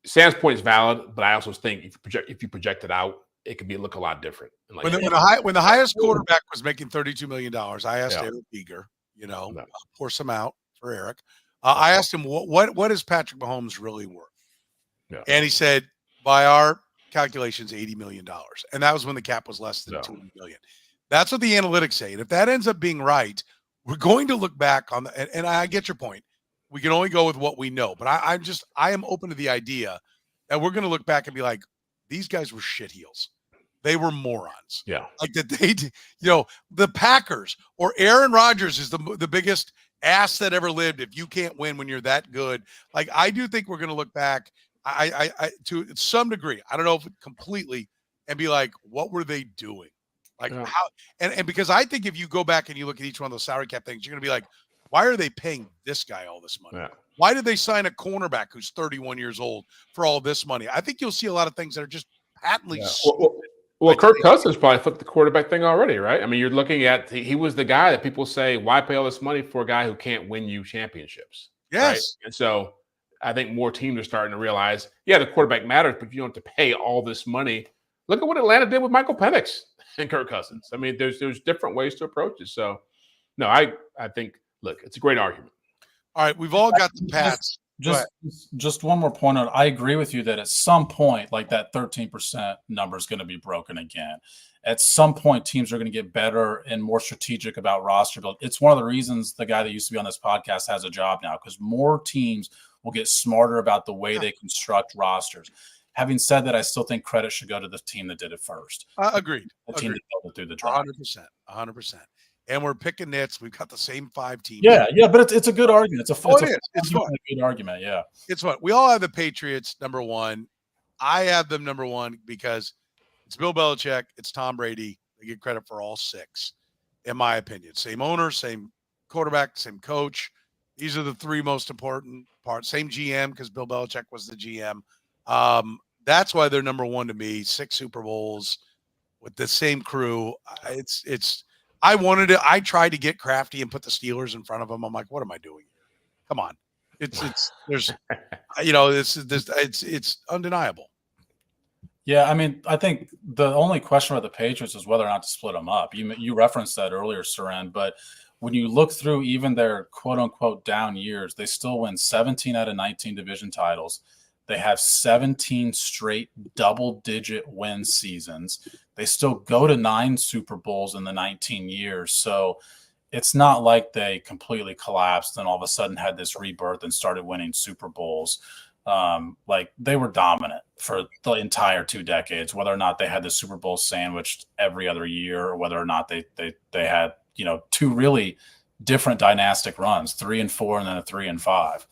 Sam's point is valid, but I also think if you project it out, it could look a lot different. Like, when the highest quarterback was making $32 million, I asked Eric Eager, pour some out for Eric. I asked him, what is Patrick Mahomes really worth? Yeah. And he said, by our calculations, $80 million. And that was when the cap was less than $2 million. That's what the analytics say. And if that ends up being right, we're going to look back on and I get your point. We can only go with what we know. But I am open to the idea that we're going to look back and be like, these guys were shitheels. They were morons. Yeah. Like that the Packers or Aaron Rodgers is the biggest ass that ever lived. If you can't win when you're that good, like I do think we're going to look back I to some degree, I don't know if completely, and be like, what were they doing? Like how, and because I think if you go back and you look at each one of those salary cap things, you're going to be like, why are they paying this guy all this money? Yeah. Why did they sign a cornerback who's 31 years old for all this money? I think you'll see a lot of things that are just patently Well, Kirk Cousins probably flipped the quarterback thing already, right? I mean, you're looking at he was the guy that people say, why pay all this money for a guy who can't win you championships? Yes. Right? And so I think more teams are starting to realize, the quarterback matters, but you don't have to pay all this money. Look at what Atlanta did with Michael Penix and Kirk Cousins. I mean, there's different ways to approach it. So, no, I think, look, it's a great argument. All right, we've all got the Pats. Just one more point on. I agree with you that at some point, like that 13% number is going to be broken again. At some point, teams are going to get better and more strategic about roster build. It's one of the reasons the guy that used to be on this podcast has a job now, because more teams will get smarter about the way they construct rosters. Having said that, I still think credit should go to the team that did it first. Agreed. The team that built it through the draft. 100%. And we're picking nits. We've got the same 5 teams. Yeah, but it's a good argument. It's a good argument. Yeah, it's fun. We all have the Patriots number 1. I have them number 1 because it's Bill Belichick, it's Tom Brady. They get credit for all 6, in my opinion. Same owner, same quarterback, same coach. These are the 3 most important parts. Same GM because Bill Belichick was the GM. That's why they're number 1 to me. 6 Super Bowls with the same crew. I tried to get crafty and put the Steelers in front of them. I'm like, what am I doing here? Come on. It's undeniable. Yeah, I mean, I think the only question about the Patriots is whether or not to split them up. You referenced that earlier, Soren, but when you look through even their quote-unquote down years, they still win 17 out of 19 division titles. They have 17 straight double-digit win seasons. They still go to 9 Super Bowls in the 19 years. So it's not like they completely collapsed and all of a sudden had this rebirth and started winning Super Bowls. Like they were dominant for the entire 2 decades, whether or not they had the Super Bowl sandwiched every other year or whether or not they had, 2 really different dynastic runs, 3-4 and then a 3-5.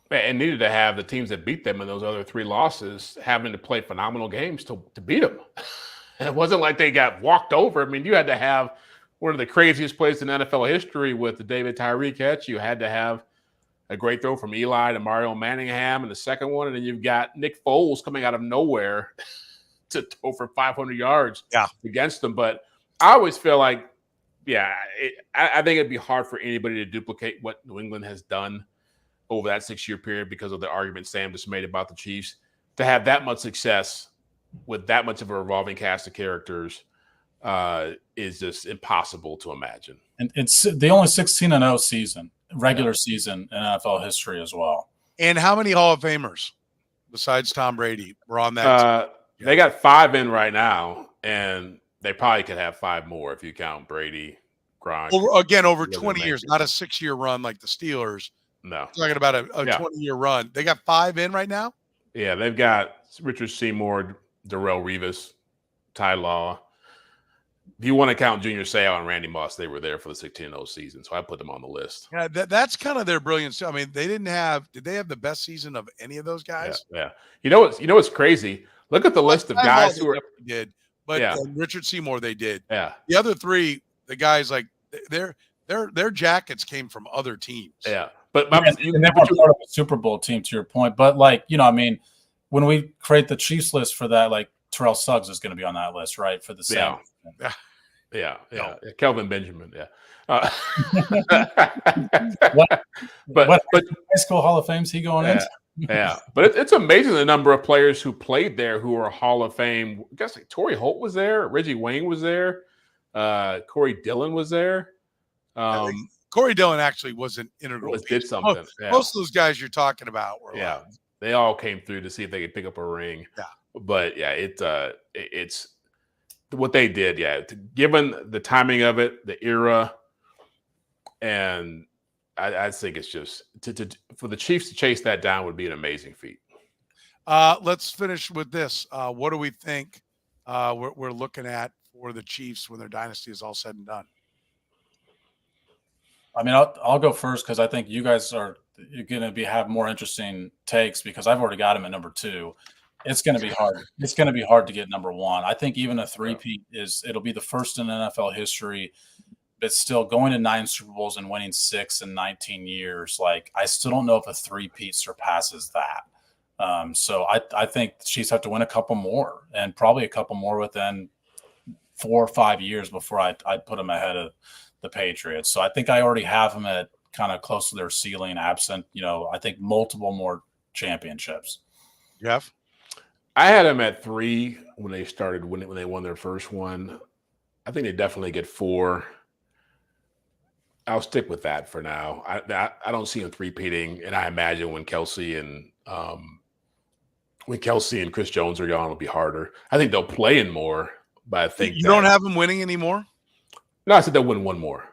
And needed to have the teams that beat them in those other 3 losses having to play phenomenal games to beat them. And it wasn't like they got walked over. I mean, you had to have one of the craziest plays in NFL history with the David Tyree catch. You had to have a great throw from Eli to Mario Manningham in the second one. And then you've got Nick Foles coming out of nowhere to throw for 500 yards against them. But I always feel like, I think it'd be hard for anybody to duplicate what New England has done over that 6-year period because of the argument Sam just made about the Chiefs. To have that much success with that much of a revolving cast of characters is just impossible to imagine. And it's the only 16-0 season, regular season in NFL history as well. And how many Hall of Famers besides Tom Brady were on that team? They got 5 in right now, and they probably could have 5 more if you count Brady, Gronk. Over 20 years, not a 6-year run like the Steelers. No. Talking about a 20-year run. They got 5 in right now? Yeah, they've got Richard Seymour, Darrelle Revis, Ty Law. If you want to count Junior Seau and Randy Moss, they were there for the 16-0 season, so I put them on the list. Yeah, that's kind of their brilliance. I mean, did they have the best season of any of those guys? Yeah. You know what's crazy? Look at the list of guys who did, but Richard Seymour they did. Yeah. The other three, the guys like their jackets came from other teams. Yeah. But you never part of a Super Bowl team, to your point. But when we create the Chiefs list for that, like Terrell Suggs is going to be on that list, right? For the same. Yeah. Kelvin Benjamin. Yeah. What high school Hall of Fame's he going into? Yeah. But it's amazing the number of players who played there who are Hall of Fame. I guess like Torrey Holt was there. Reggie Wayne was there. Corey Dillon was there. Corey Dillon actually was an integral. Did something. Most of those guys you're talking about were they all came through to see if they could pick up a ring. Yeah. But it's what they did. Yeah. Given the timing of it, the era, and I think it's just for the Chiefs to chase that down would be an amazing feat. Let's finish with this. What do we think we're looking at for the Chiefs when their dynasty is all said and done? I mean, I'll go first because I think you guys are going to have more interesting takes because I've already got him at number 2. It's going to be hard. It's going to be hard to get number 1. I think even a three-peat it'll be the first in NFL history. But still going to 9 Super Bowls and winning 6 in 19 years, like I still don't know if a three-peat surpasses that. So I think the Chiefs have to win a couple more and probably a couple more within 4 or 5 years before I'd put them ahead of the Patriots. So I think I already have them at kind of close to their ceiling, absent, I think multiple more championships. Jeff? I had them at 3 when they started, when they won their first one. I think they definitely get 4. I'll stick with that for now. I don't see them three-peating, and I imagine when Kelsey and Chris Jones are gone, it'll be harder. I think they'll play in more, but I think you don't have them winning anymore. No, I said they'll win one more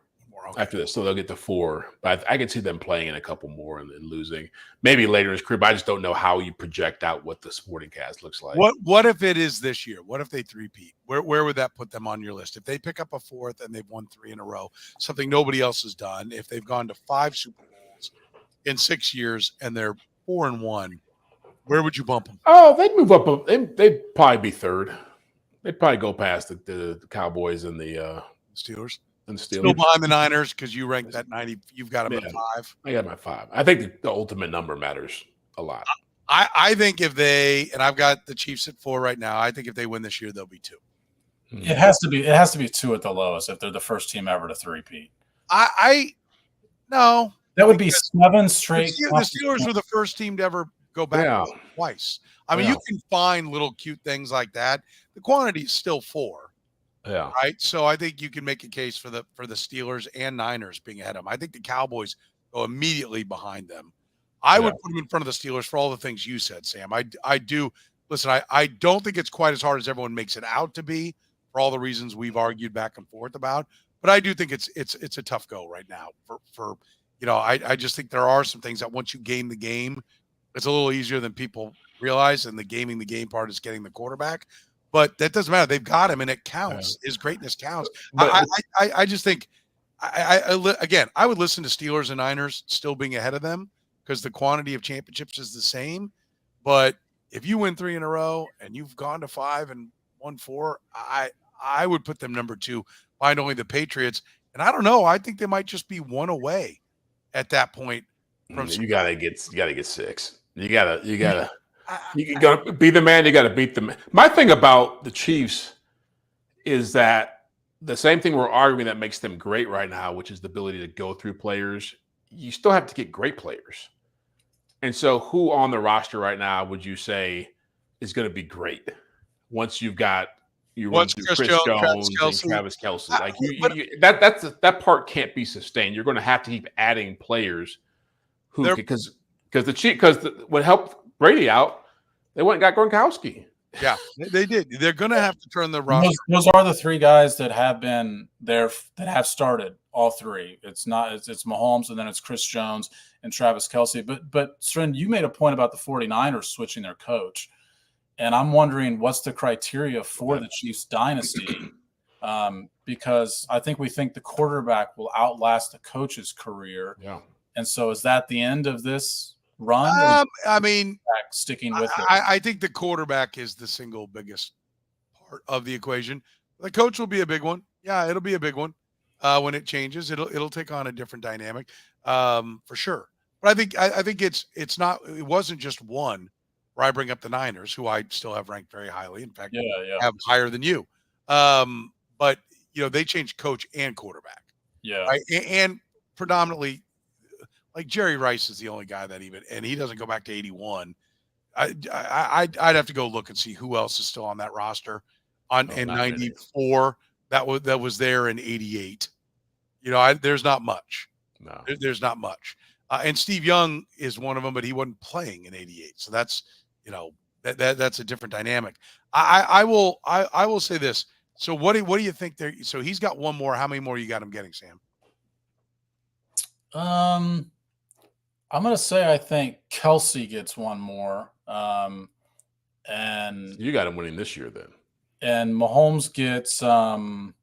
after this, so they'll get to 4. But I can see them playing in a couple more and losing, maybe later in his career. But I just don't know how you project out what the supporting cast looks like. What if it is this year? What if they three-peat? Where would that put them on your list? If they pick up a 4th and they've won 3 in a row, something nobody else has done. If they've gone to 5 Super Bowls in 6 years and they're 4-1, where would you bump them? Oh, they'd move up. They'd probably be 3rd. They'd probably go past the Cowboys and the Steelers. And still behind the Niners because you ranked that 90. You've got them at 5. I got them at 5. I think the ultimate number matters a lot. I think if they, and I've got the Chiefs at 4 right now, I think if they win this year, they'll be 2. It has to be 2 at the lowest if they're the first team ever to three-peat. No. That would be 7 straight. The Steelers were the first team to ever go back twice. I mean, you can find little cute things like that. The quantity is still 4. Yeah. Right. So I think you can make a case for the Steelers and Niners being ahead of them. I think the Cowboys go immediately behind them. I would put them in front of the Steelers for all the things you said, Sam. I do. Listen, I don't think it's quite as hard as everyone makes it out to be for all the reasons we've argued back and forth about. But I do think it's a tough go right now for I just think there are some things that once you game the game, it's a little easier than people realize. And the gaming the game part is getting the quarterback. But that doesn't matter. They've got him, and it counts. His greatness counts. But I just think, again, I would listen to Steelers and Niners still being ahead of them because the quantity of championships is the same. But if you win 3 in a row and you've gone to 5 and won 4, I would put them number 2 behind only the Patriots. And I don't know. I think they might just be 1 away at that point. You gotta get 6. You gotta. You got to be the man. You got to beat the man. My thing about the Chiefs is that the same thing we're arguing that makes them great right now, which is the ability to go through players. You still have to get great players. And so who on the roster right now would you say is going to be great once you've got Chris Jones and Travis Kelce? Like that part can't be sustained. You're going to have to keep adding players because what helped Brady out, they went and got Gronkowski. Yeah, they did. They're going to have to turn the roster. Those are the 3 guys that have been there, that have started all 3. It's Mahomes, and then it's Chris Jones and Travis Kelce. But Soren, you made a point about the 49ers switching their coach. And I'm wondering what's the criteria for the Chiefs Dynasty, because I think we think the quarterback will outlast the coach's career. Yeah. And so is that the end of this run? I mean, sticking with it. I think the quarterback is the single biggest part of the equation. The coach will be a big one. Yeah, it'll be a big one. When it changes, it'll take on a different dynamic, for sure. But I think it wasn't just one where I bring up the Niners, who I still have ranked very highly. In fact, have higher than you. But they changed coach and quarterback. Yeah. Right? And predominantly, like Jerry Rice is the only guy that and he doesn't go back to 81. I'd have to go look and see who else is still on that roster in 94 that was there in 88. There's not much. No. There's not much. And Steve Young is one of them, but he wasn't playing in 88. So that's, that's a different dynamic. I will say this. So what do you think there? So he's got one more. How many more you got him getting, Sam? I'm going to say I think Kelsey gets one more. And you got him winning this year then. And Mahomes gets I'm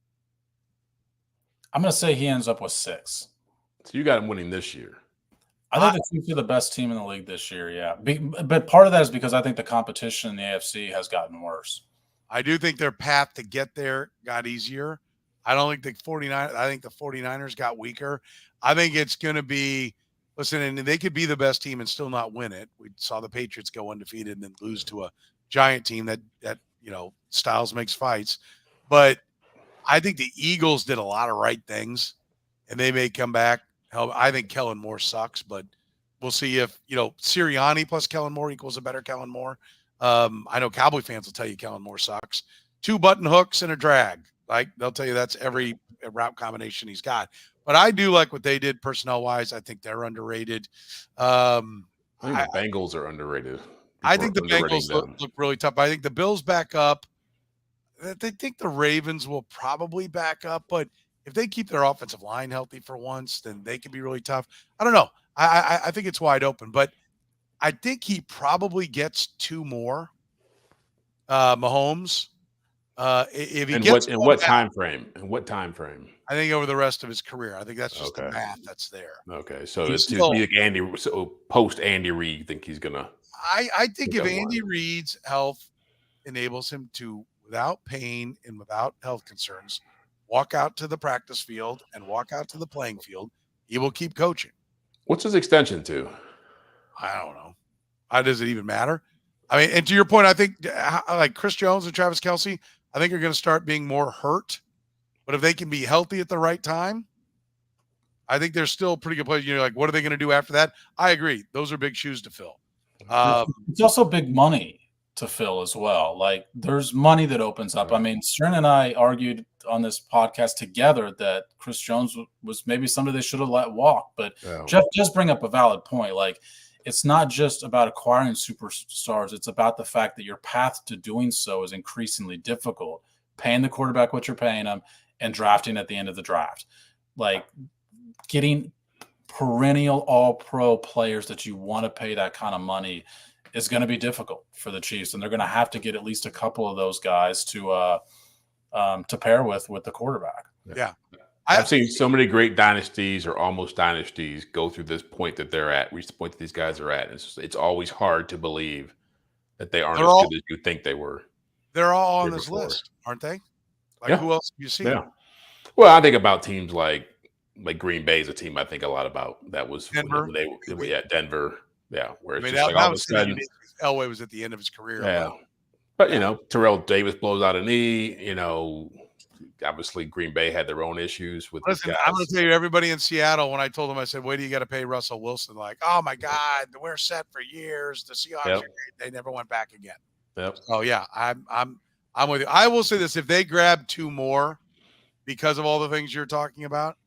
going to say he ends up with 6. So you got him winning this year. I think the Chiefs are the best team in the league this year, yeah. But part of that is because I think the competition in the AFC has gotten worse. I do think their path to get there got easier. I don't think the 49ers got weaker. I think it's going to be – listen, and they could be the best team and still not win it. We saw the Patriots go undefeated and then lose to a giant team that styles makes fights. But I think the Eagles did a lot of right things, and they may come back. Hell, I think Kellen Moore sucks, but we'll see if, Sirianni plus Kellen Moore equals a better Kellen Moore. I know Cowboy fans will tell you Kellen Moore sucks. 2 button hooks and a drag. Like, they'll tell you that's every route combination he's got. But I do like what they did personnel-wise. I think they're underrated. I think the Bengals are underrated. I think the Bengals look really tough. I think the Bills back up. They think the Ravens will probably back up, but if they keep their offensive line healthy for once, then they can be really tough. I don't know. I think it's wide open, but I think he probably gets 2 more. Mahomes. If he gets in what time frame? In what time frame? I think over the rest of his career. I think that's just the math that's there. Okay, so it's like post Andy Reid. You think he's gonna? I think if Andy Reid's health enables him to, without pain and without health concerns, walk out to the practice field and walk out to the playing field, he will keep coaching. What's his extension to? I don't know. How does it even matter? I mean, and to your point, I think like Chris Jones and Travis Kelce, I think are going to start being more hurt. But if they can be healthy at the right time, I think they're still pretty good players. Like, what are they going to do after that? I agree. Those are big shoes to fill. It's also big money to fill as well. Like, there's money that opens up. I mean, Soren and I argued on this podcast together that Chris Jones was maybe somebody they should have let walk. But Jeff does bring up a valid point. Like, it's not just about acquiring superstars. It's about the fact that your path to doing so is increasingly difficult. Paying the quarterback what you're paying them and drafting at the end of the draft. Like, getting perennial all-pro players that you want to pay that kind of money is going to be difficult for the Chiefs, and they're going to have to get at least a couple of those guys to pair with the quarterback. Yeah. I've seen so many great dynasties or almost dynasties go through this point that they're at, reach the point that these guys are at. It's always hard to believe that they aren't as good as you think they were. They're all on this list, aren't they? Like, who else have you seen? Yeah. Well, I think about teams like Green Bay is a team I think a lot about. That was Denver. Denver. Yeah, where it's I mean, just like all of a sudden Elway was at the end of his career. Yeah, but Terrell Davis blows out a knee. Obviously Green Bay had their own issues with. Listen, these guys. I'm going to tell you, everybody in Seattle, when I told them, I said, "Wait, do you got to pay Russell Wilson?" Like, oh my God, we're set for years. The Seahawks are great. They never went back again. Yep. Oh yeah, I'm with you. I will say this: if they grab 2 more because of all the things you're talking about,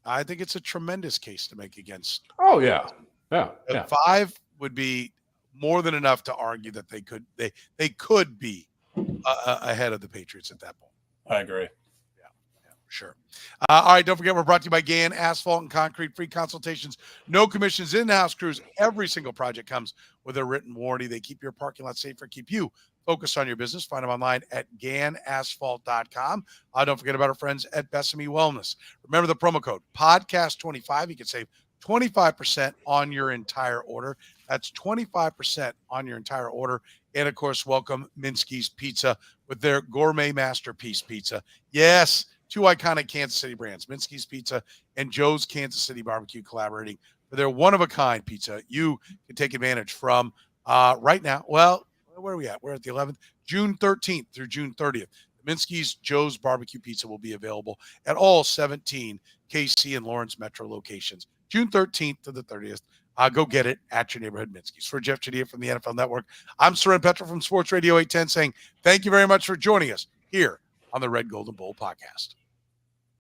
I think it's a tremendous case to make against. Oh yeah. 5 would be more than enough to argue that they could be ahead of the Patriots at that point. I agree. Sure. All right, don't forget we're brought to you by Gann Asphalt and Concrete. Free consultations, no commissions, in-house crews. Every single project comes with a written warranty. They keep your parking lot safer, keep you focused on your business. Find them online at GannAsphalt.com. Don't forget about our friends at Besame Wellness. Remember the promo code podcast25. You can save 25% on your entire order. That's 25% on your entire order. And of course, welcome Minsky's Pizza with their gourmet masterpiece pizza. Yes, two iconic Kansas City brands, Minsky's Pizza and Joe's Kansas City Barbecue, collaborating for their one-of-a-kind pizza you can take advantage from right now. Well, where are we at? We're at the 11th, June 13th through June 30th. Minsky's Joe's Barbecue Pizza will be available at all 17 KC and Lawrence Metro locations, June 13th to the 30th. Go get it at your neighborhood Minsky's. For Jeff Chadiha from the NFL Network, I'm Soren Petro from Sports Radio 810 saying thank you very much for joining us here on the Red, Gold, and Bold podcast.